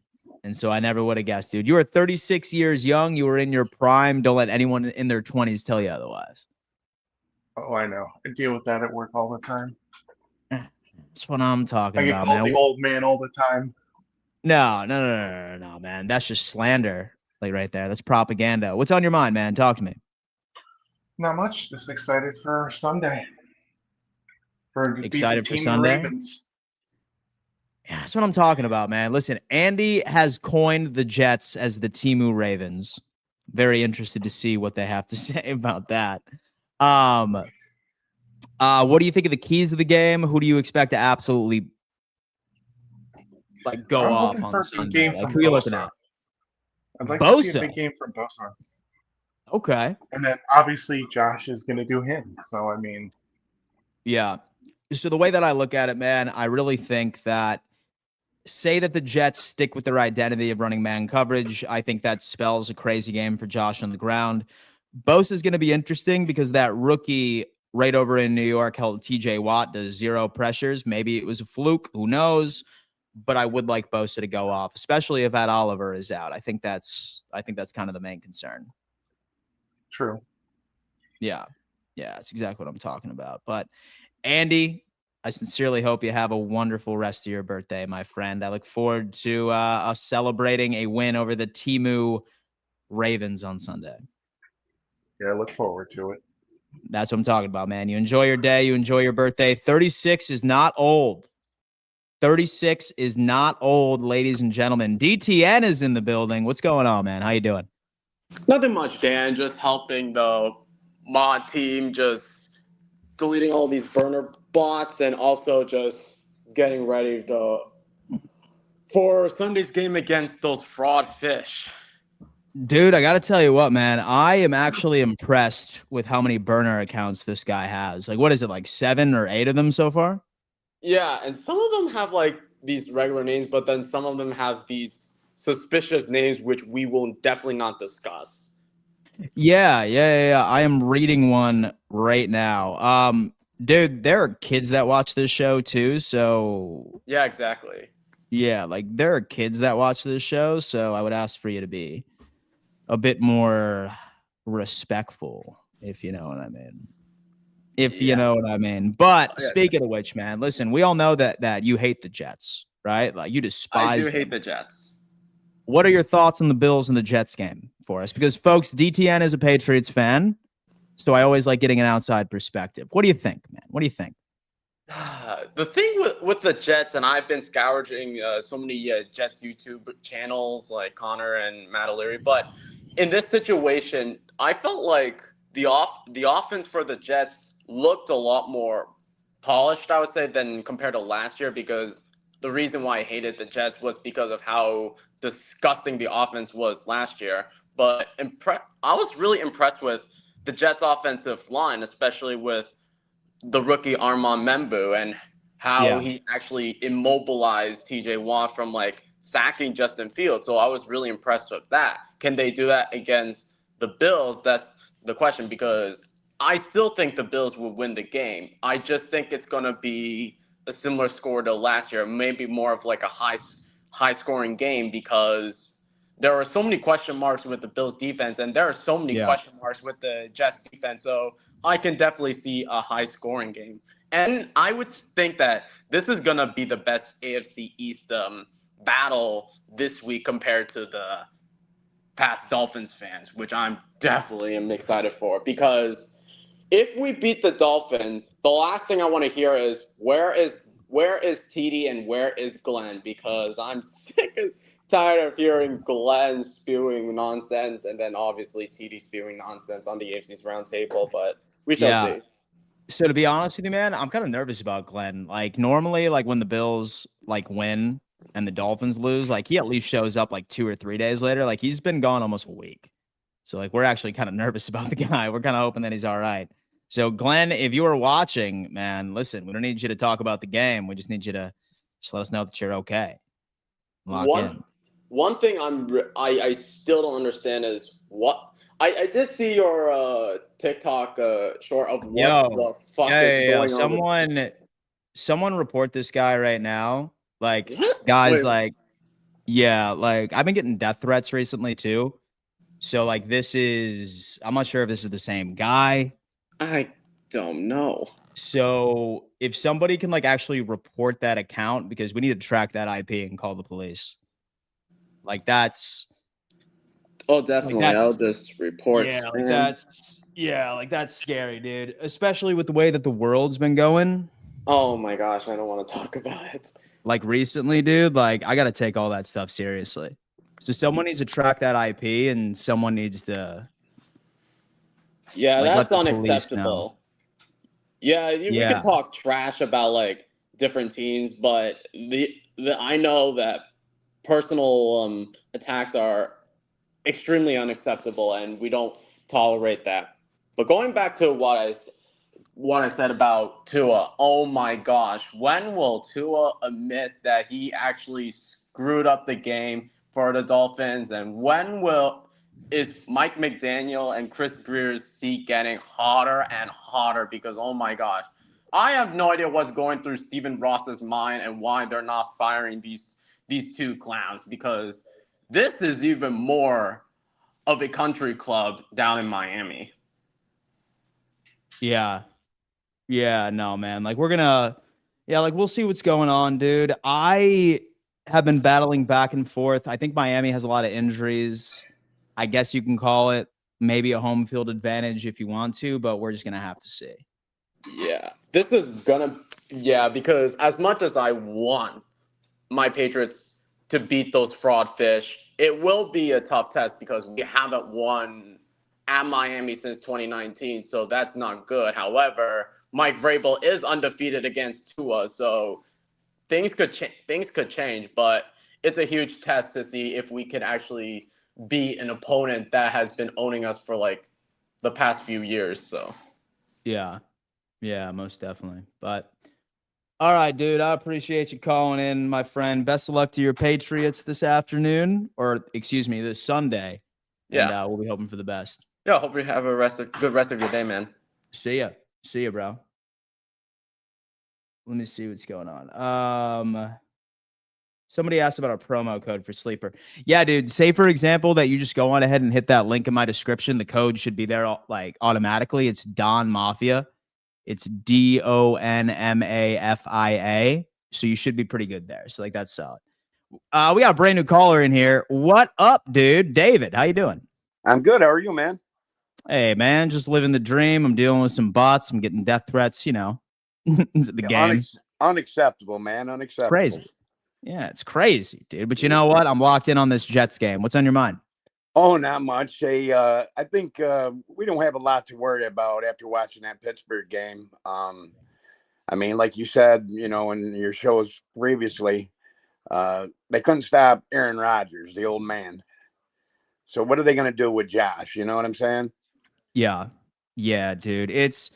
And so I never would have guessed, dude. You were 36 years young. You were in your prime. Don't let anyone in their 20s tell you otherwise. Oh, I know. I deal with that at work all the time. That's what I'm talking about, man. I get called the old man all the time. No, man. That's just slander, like right there. That's propaganda. What's on your mind, man? Talk to me. Not much. Just excited for Sunday. Excited for Sunday? Ravens. Yeah, that's what I'm talking about, man. Listen, Andy has coined the Jets as the Temu Ravens. Very interested to see what they have to say about that. What do you think of the keys of the game? Who do you expect to absolutely go off on Sunday? Like, who are you looking at? I'd like to see a big game from Bosa. Okay. And then obviously Josh is going to do him. So I mean, yeah. So the way that I look at it, man, I really think that say that the Jets stick with their identity of running man coverage. I think that spells a crazy game for Josh on the ground. Bosa is going to be interesting because that rookie right over in New York held TJ Watt to 0 pressures. Maybe it was a fluke. Who knows? But I would like Bosa to go off, especially if Ed Oliver is out. I think that's kind of the main concern. True. Yeah. Yeah, that's exactly what I'm talking about. But Andy, I sincerely hope you have a wonderful rest of your birthday, my friend. I look forward to us celebrating a win over the Temu Ravens on Sunday. Yeah, I look forward to it. That's what I'm talking about, man. You enjoy your day. You enjoy your birthday. 36 is not old. 36 is not old, ladies and gentlemen. DTN is in the building. What's going on, man? How you doing? Nothing much, Dan. Just helping the mod team, just deleting all these burner bots, and also just getting ready for Sunday's game against those fraud fish. Dude, I got to tell you what, man. I am actually impressed with how many burner accounts this guy has. Like, what is it, like 7 or 8 of them so far? Yeah, and some of them have like these regular names, but then some of them have these suspicious names, which we will definitely not discuss. Yeah. I am reading one right now. Dude, there are kids that watch this show too. So Yeah, exactly. yeah, like there are kids that watch this show. So I would ask for you to be a bit more respectful, if you know what I mean. If you know what I mean. But speaking of which, man, listen, we all know that you hate the Jets, right? Like you I despise do hate them. the Jets. What are your thoughts on the Bills and the Jets game for us? Because folks, DTN is a Patriots fan. So I always like getting an outside perspective. What do you think, man? What do you think? The thing with the Jets, and I've been scourging so many Jets YouTube channels like Connor and Matt O'Leary, but in this situation, I felt like the offense for the Jets looked a lot more polished, I would say, than compared to last year. Because the reason why I hated the Jets was because of how disgusting the offense was last year. But I was really impressed with the Jets' offensive line, especially with the rookie Armand Membu and how he actually immobilized TJ Watt from like sacking Justin Fields. So I was really impressed with that. Can they do that against the Bills? That's the question, because I still think the Bills will win the game. I just think it's going to be a similar score to last year, maybe more of like a high scoring game, because there are so many question marks with the Bills defense and there are so many question marks with the Jets defense. So I can definitely see a high scoring game. And I would think that this is going to be the best AFC East battle this week compared to the past Dolphins fans, which I'm definitely am excited for. Because if we beat the Dolphins, the last thing I want to hear is where is TD and where is Glenn? Because I'm sick and tired of hearing Glenn spewing nonsense and then obviously TD spewing nonsense on the AFC's roundtable. But we shall see. So to be honest with you, man, I'm kind of nervous about Glenn. Like normally, like when the Bills like win and the Dolphins lose, like he at least shows up like 2 or 3 days later. Like he's been gone almost a week. So like we're actually kind of nervous about the guy. We're kind of hoping that he's all right. So Glenn, if you are watching, man, listen, we don't need you to talk about the game. We just need you to just let us know that you're okay. Lock in. One thing I still don't understand is what I did see your TikTok short of what the fuck is going on. Someone report this guy right now. Like What? guys, like I've been getting death threats recently too. So like I'm not sure if this is the same guy. I don't know. So if somebody can like actually report that account, because we need to track that IP and call the police. Like that's definitely. I'll just report. That's scary, dude. Especially with the way that the world's been going. Oh my gosh, I don't want to talk about it. Like recently, dude, like I gotta take all that stuff seriously. So someone needs to track that IP and someone needs to that's unacceptable. Yeah, we could talk trash about like different teams, but I know that personal attacks are extremely unacceptable, and we don't tolerate that. But going back to what I said about Tua. Oh my gosh. When will Tua admit that he actually screwed up the game for the Dolphins? And when is Mike McDaniel and Chris Greer's seat getting hotter and hotter? Because oh my gosh. I have no idea what's going through Stephen Ross's mind and why they're not firing these two clowns, because this is even more of a country club down in Miami. Yeah. Yeah, no, man. Like we'll see what's going on, dude. I have been battling back and forth. I think Miami has a lot of injuries. I guess you can call it maybe a home field advantage if you want to, but we're just going to have to see. Yeah. Because as much as I want my Patriots to beat those fraud fish, it will be a tough test because we haven't won at Miami since 2019, so that's not good. However, Mike Vrabel is undefeated against Tua, so things could change, but it's a huge test to see if we can actually beat an opponent that has been owning us for like the past few years. So yeah, most definitely. But all right, dude, I appreciate you calling in, my friend. Best of luck to your Patriots this afternoon, or excuse me, this Sunday. And yeah, we'll be hoping for the best. yeah. Hope you have a good rest of your day, man. See ya, bro. Let me see what's going on. Somebody asked about our promo code for Sleeper. Yeah, dude. Say, for example, that you just go on ahead and hit that link in my description. The code should be there like automatically. It's Don Mafia. It's DONMAFIA. So you should be pretty good there. So like that's solid. We got a brand new caller in here. What up, dude? David, how you doing? I'm good. How are you, man? Hey, man, just living the dream. I'm dealing with some bots. I'm getting death threats, the game. Unacceptable, man. Unacceptable. Crazy. Yeah, it's crazy, dude. But you know what? I'm locked in on this Jets game. What's on your mind? Oh, not much. I think we don't have a lot to worry about after watching that Pittsburgh game. I mean, like you said, in your shows previously, they couldn't stop Aaron Rodgers, the old man. So what are they going to do with Josh? You know what I'm saying? Yeah, dude. It's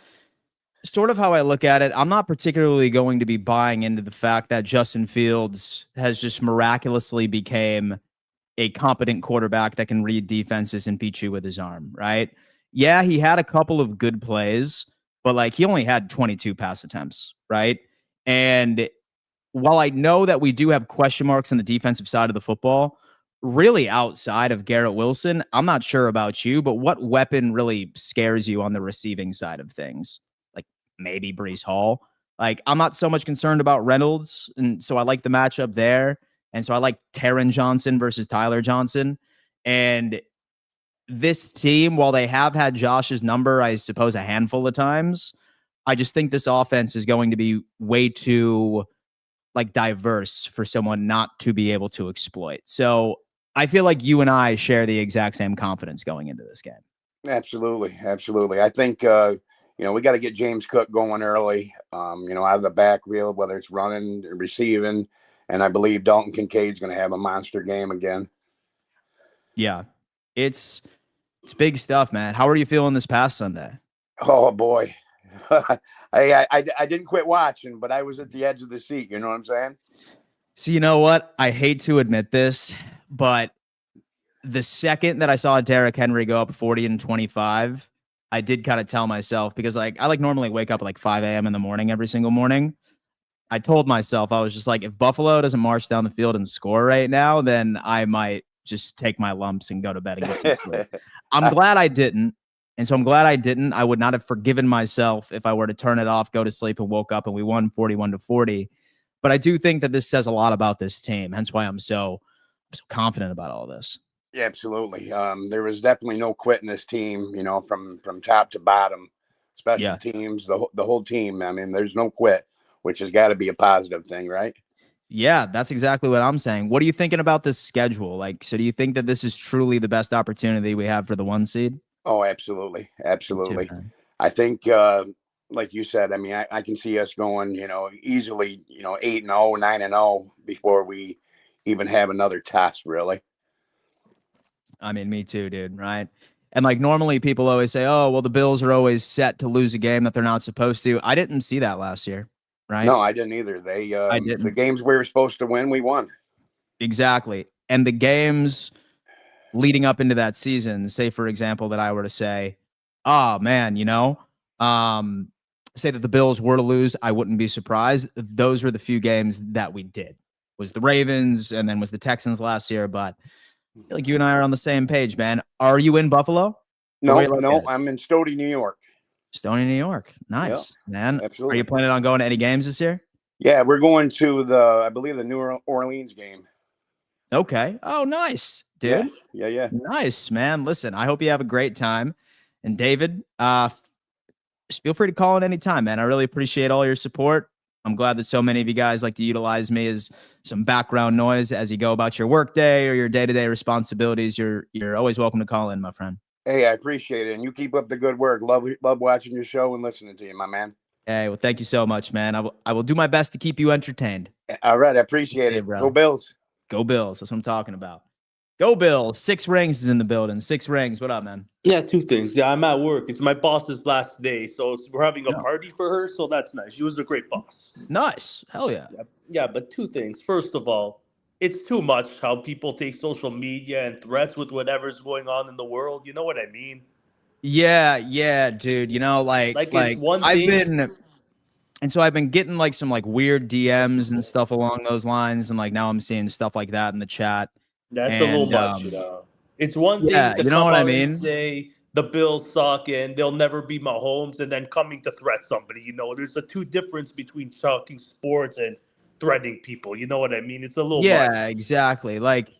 sort of how I look at it. I'm not particularly going to be buying into the fact that Justin Fields has just miraculously became a competent quarterback that can read defenses and beat you with his arm, right? Yeah, he had a couple of good plays, but like he only had 22 pass attempts, right? And while I know that we do have question marks on the defensive side of the football, really outside of Garrett Wilson, I'm not sure about you, but what weapon really scares you on the receiving side of things? Like maybe Breece Hall. Like I'm not so much concerned about Reynolds, and so I like the matchup there. And so I like Taron Johnson versus Tyler Johnson. And this team, while they have had Josh's number, I suppose, a handful of times, I just think this offense is going to be way too like diverse for someone not to be able to exploit. So I feel like you and I share the exact same confidence going into this game. Absolutely. I think, we got to get James Cook going early, out of the backfield, whether it's running or receiving. And I believe Dalton Kincaid's going to have a monster game again. Yeah, it's big stuff, man. How are you feeling this past Sunday? Oh, boy. I didn't quit watching, but I was at the edge of the seat. You know what I'm saying? So you know what? I hate to admit this, but the second that I saw Derrick Henry go up 40 and 25, I did kind of tell myself, because like I normally wake up at like 5 a.m. in the morning every single morning. I told myself, I was just like, if Buffalo doesn't march down the field and score right now, then I might just take my lumps and go to bed and get some sleep. I'm glad I didn't. And so I'm glad I didn't. I would not have forgiven myself if I were to turn it off, go to sleep, and woke up and we won 41-40. But I do think that this says a lot about this team. Hence why I'm so confident about all this. Yeah, absolutely. There was definitely no quitting this team, from top to bottom, special teams, the whole team. I mean, there's no quit, which has got to be a positive thing, right? Yeah, that's exactly what I'm saying. What are you thinking about this schedule? Like, so do you think that this is truly the best opportunity we have for the 1 seed? Oh, absolutely. Absolutely. Too, I think, like you said, I mean, I can see us going, easily, 8-0, 9-0 before we even have another test, really. I mean, me too, dude. Right. And like normally people always say, oh, well, the Bills are always set to lose a game that they're not supposed to. I didn't see that last year, right? No, I didn't either. I didn't. The games we were supposed to win, we won. Exactly. And the games leading up into that season, say, for example, that I were to say, oh, man, say that the Bills were to lose, I wouldn't be surprised. Those were the few games that we did. Was the Ravens and then was the Texans last year. But I feel like you and I are on the same page, man. Are you in Buffalo? No, I'm in Stody, New York. Stony, New York. Nice, man. Absolutely. Are you planning on going to any games this year? Yeah, we're going to I believe the New Orleans game. Okay. Oh, nice, dude. Yeah. Nice, man. Listen, I hope you have a great time. And David, just feel free to call in anytime, man. I really appreciate all your support. I'm glad that so many of you guys like to utilize me as some background noise as you go about your workday or your day-to-day responsibilities. You're always welcome to call in, my friend. Hey, I appreciate it. And you keep up the good work. Love watching your show and listening to you, my man. Hey, well, thank you so much, man. I will do my best to keep you entertained. All right. I appreciate it. Bro. Go Bills. Go Bills. That's what I'm talking about. Go Bills. 6 Rings is in the building. 6 Rings. What up, man? Yeah, 2 things. Yeah, I'm at work. It's my boss's last day, so we're having a party for her, so that's nice. She was a great boss. Nice. Hell yeah. Yeah, but 2 things. First of all, it's too much how people take social media and threats with whatever's going on in the world. You know what I mean? Yeah, dude. Like it's one I've thing. I've been getting like some like weird DMs and stuff along those lines, and like now I'm seeing stuff like that in the chat. That's a little much, It's one thing to you know come what I out mean? and say the Bills suck and they'll never be Mahomes, and then coming to threat somebody. There's a 2 difference between talking sports and threatening people. You know what I mean? It's a little much. Exactly. Like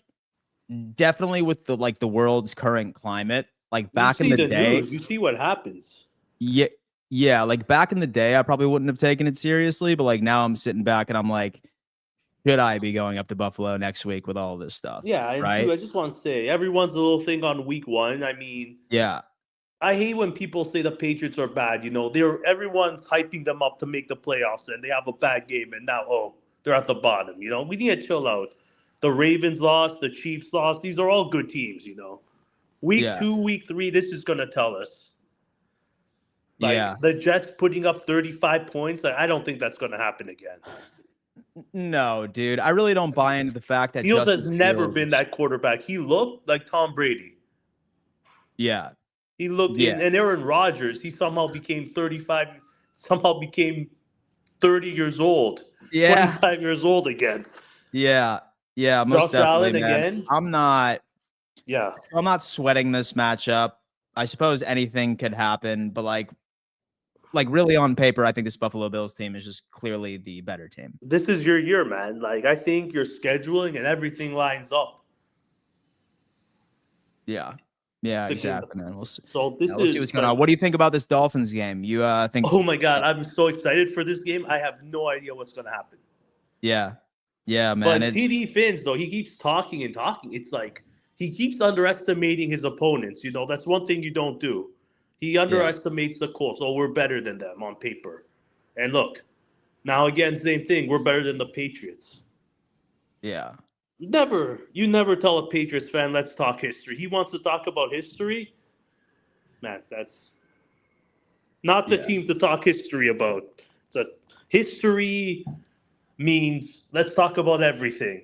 definitely with the world's current climate, like back in the day, news, you see what happens. Yeah, like back in the day, I probably wouldn't have taken it seriously, but like now I'm sitting back and I'm like, should I be going up to Buffalo next week with all this stuff? Yeah, and right? dude, I just want to say, everyone's a little thing on week 1. I mean, yeah, I hate when people say the Patriots are bad. Everyone's hyping them up to make the playoffs, and they have a bad game, and now they're at the bottom. We need to chill out. The Ravens lost, the Chiefs lost. These are all good teams. Week 2, week 3, this is gonna tell us. The Jets putting up 35 points. I don't think that's gonna happen again. No, dude. I really don't buy into the fact that Fields has never been that quarterback. He looked like Tom Brady. Yeah. He looked and Aaron Rodgers, he somehow became 35, somehow became 30 years old. 25 years old again. Yeah, most Josh Allen definitely, man. again. I'm not sweating this matchup. I suppose anything could happen, but like really on paper, I think this Buffalo Bills team is just clearly the better team. This is your year, man. I think your scheduling and everything lines up. Yeah, exactly, man. We'll see. So let's see what's going on. What do you think about this Dolphins game? You think? Oh my God, I'm so excited for this game. I have no idea what's going to happen. Yeah, man. But TD Finns, though, he keeps talking and talking. It's like he keeps underestimating his opponents. That's one thing you don't do. He underestimates the Colts. Oh, we're better than them on paper. And look, now again, same thing. We're better than the Patriots. Yeah. You never tell a Patriots fan, let's talk history. He wants to talk about history. Man, that's not the team to talk history about. History means let's talk about everything.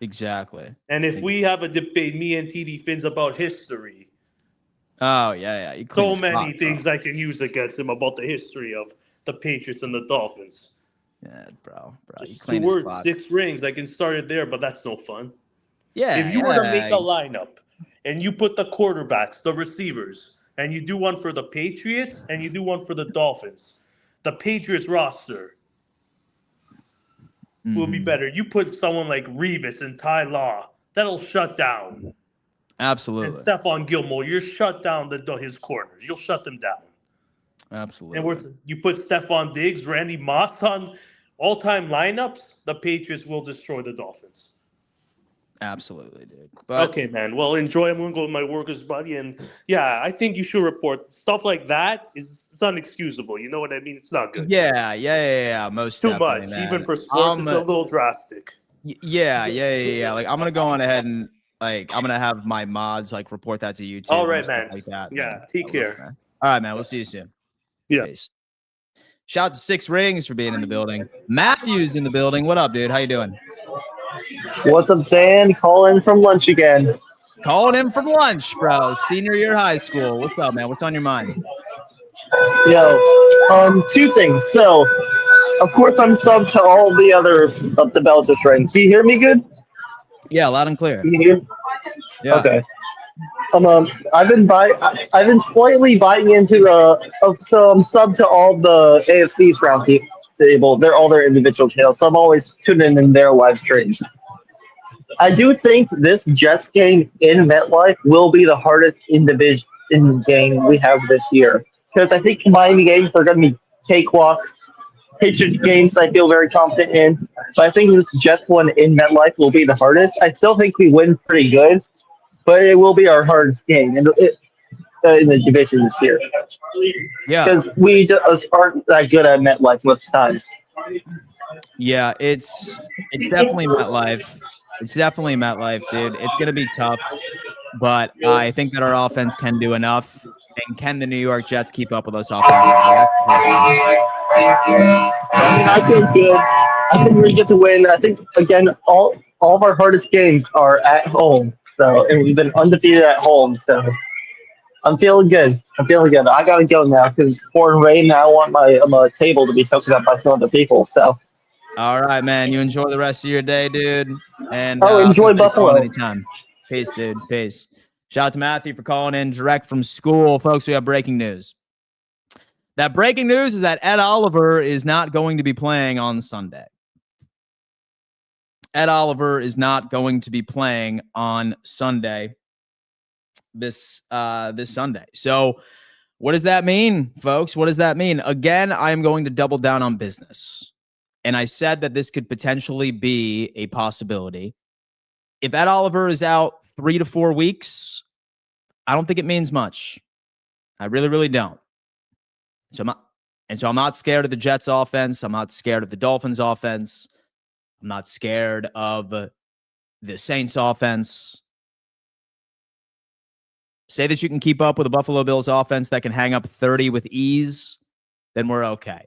Exactly. And if we have a debate, me and TD Finns, about history. Oh, yeah. So many things I can use against him about the history of the Patriots and the Dolphins. Yeah, bro. Just 2 words, 6 rings. I can start it there, but that's no fun. Yeah. If you were to make a lineup and you put the quarterbacks, the receivers, and you do one for the Patriots and you do one for the Dolphins, the Patriots roster will be better. You put someone like Revis and Ty Law, that'll shut down. Absolutely. And Stephon Gilmore, you're shut down his corners. You'll shut them down. Absolutely. And you put Stephon Diggs, Randy Moss on all-time lineups, the Patriots will destroy the Dolphins. Absolutely, dude. But, okay, man. Well, enjoy. I'm going to go with my workers' buddy. And, yeah, I think you should report. Stuff like that it's unexcusable. You know what I mean? It's not good. Yeah. Most Too definitely, much. man. Even for sports, it's a little drastic. Yeah. Like, I'm going to go on ahead and Like, I'm gonna have my mods like report that to YouTube. All and right, stuff man. like that. Yeah, take care. All right, man. We'll see you soon. Yeah. Peace. Shout out to Six Rings for being in the building. Matthew's in the building. What up, dude? How you doing? What's up, Dan? Calling from lunch again. Calling him from lunch, bro. Senior year high school. What's up, man? What's on your mind? Two things. So, of course, I'm subbed to all the other of the Belgius rings. Do you hear me good? Yeah, loud and clear. Can you hear? Yeah. Okay. I've been slightly buying into so I'm subbed to all the AFC's round table. They're all their individual channels. So I'm always tuning in their live streams. I do think this Jets game in MetLife will be the hardest in game we have this year. Because I think Miami games are going to be cakewalks. Patriots games I feel very confident in. So I think this Jets one in MetLife will be the hardest. I still think we win pretty good, but it will be our hardest game in the division this year. Yeah. Because we just aren't that good at MetLife most times. Yeah, it's definitely MetLife. It's definitely MetLife, dude. It's going to be tough, but I think that our offense can do enough. And can the New York Jets keep up with us offensively? I feel good. I think we get to win. I think, again, all of our hardest games are at home. So, and we've been undefeated at home. So I'm feeling good. I got to go now because it's pouring rain. Now I want my table to be taken up by some other people. So. All right, man. You enjoy the rest of your day, dude. And enjoy Buffalo. Anytime. Peace, dude. Peace. Shout out to Matthew for calling in direct from school. Folks, we have breaking news. That breaking news is that Ed Oliver is not going to be playing on Sunday. Ed Oliver is not going to be playing on Sunday. This Sunday. So what does that mean, folks? What does that mean? Again, I am going to double down on business. And I said that this could potentially be a possibility. If Ed Oliver is out 3 to 4 weeks, I don't think it means much. I really, really don't. So I'm not scared of the Jets offense. I'm not scared of the Dolphins offense. I'm not scared of the Saints offense. Say that you can keep up with the Buffalo Bills offense that can hang up 30 with ease, then we're okay.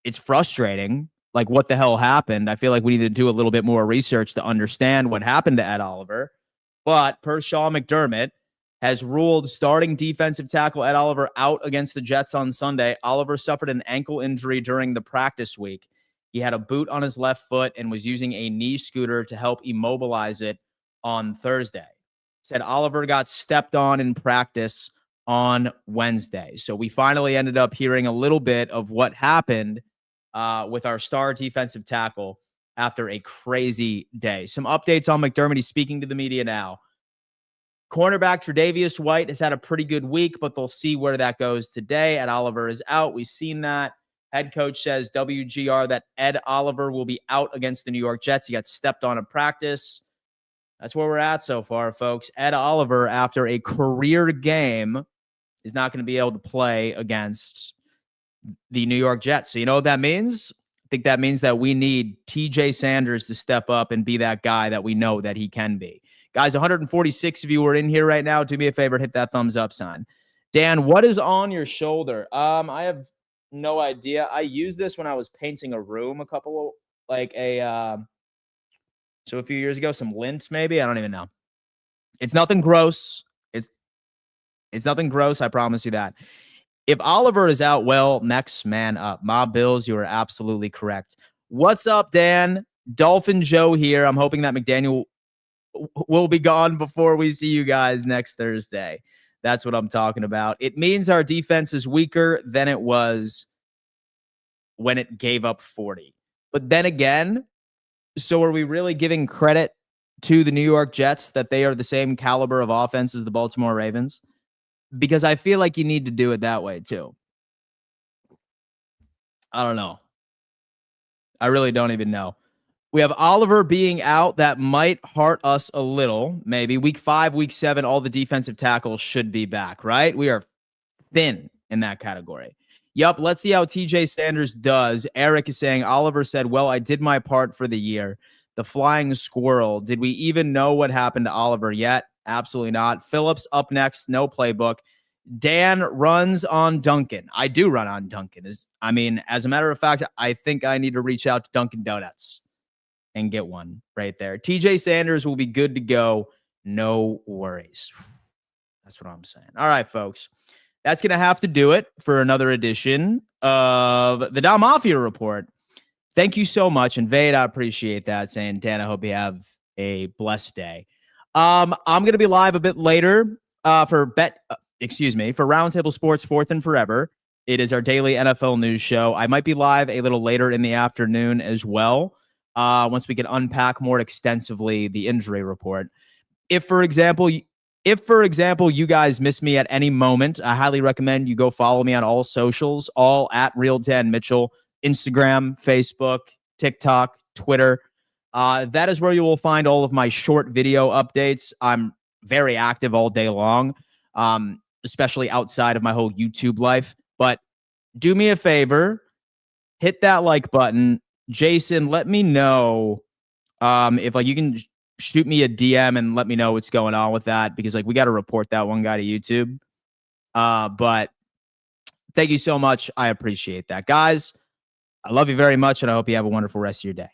It's frustrating. Like, what the hell happened? I feel like we need to do a little bit more research to understand what happened to Ed Oliver. But per Sean McDermott, has ruled starting defensive tackle Ed Oliver out against the Jets on Sunday. Oliver suffered an ankle injury during the practice week. He had a boot on his left foot and was using a knee scooter to help immobilize it on Thursday. Said Oliver got stepped on in practice on Wednesday. So we finally ended up hearing a little bit of what happened with our star defensive tackle after a crazy day. Some updates on McDermott. He's speaking to the media now. Cornerback Tre'Davious White has had a pretty good week, but they'll see where that goes today. Ed Oliver is out. We've seen that. Head coach says WGR that Ed Oliver will be out against the New York Jets. He got stepped on in practice. That's where we're at so far, folks. Ed Oliver, after a career game, is not going to be able to play against the New York Jets. So you know what that means? I think that means that we need TJ Sanders to step up and be that guy that we know that he can be. Guys, 146 of you are in here right now. Do me a favor, hit that thumbs up sign. Dan, what is on your shoulder? I have no idea. I used this when I was painting a room a few years ago, some lint maybe. I don't even know. It's nothing gross. It's nothing gross. I promise you that. If Oliver is out, well, next man up. Mob Bills, you are absolutely correct. What's up, Dan? Dolphin Joe here. I'm hoping that McDaniel will be gone before we see you guys next Thursday. That's what I'm talking about. It means our defense is weaker than it was when it gave up 40. But then again, so are we really giving credit to the New York Jets that they are the same caliber of offense as the Baltimore Ravens? Because I feel like you need to do it that way too. I don't know. I really don't even know. We have Oliver being out. That might hurt us a little. Maybe week 5, week 7, all the defensive tackles should be back, right? We are thin in that category. Yup, let's see how TJ Sanders does. Eric is saying, Oliver said, well, I did my part for the year. the flying squirrel. Did we even know what happened to Oliver yet? Absolutely not. Phillips up next, no playbook. Dan runs on Duncan. I do run on Duncan. As a matter of fact, I think I need to reach out to Dunkin' Donuts and get one right there. TJ Sanders will be good to go. No worries. That's what I'm saying. All right, folks. That's going to have to do it for another edition of the Dom Mafia Report. Thank you so much. And Vade, I appreciate that. Saying, Dan, I hope you have a blessed day. I'm going to be live a bit later for Roundtable Sports 4th and Forever. It is our daily NFL news show. I might be live a little later in the afternoon as well, once we can unpack more extensively the injury report. If, for example, you guys miss me at any moment, I highly recommend you go follow me on all socials, all at Real Dan Mitchell, Instagram, Facebook, TikTok, Twitter. That is where you will find all of my short video updates. I'm very active all day long, especially outside of my whole YouTube life. But do me a favor, hit that like button. Jason, let me know if you can shoot me a DM and let me know what's going on with that, because we got to report that one guy to YouTube. But thank you so much. I appreciate that. Guys, I love you very much, and I hope you have a wonderful rest of your day.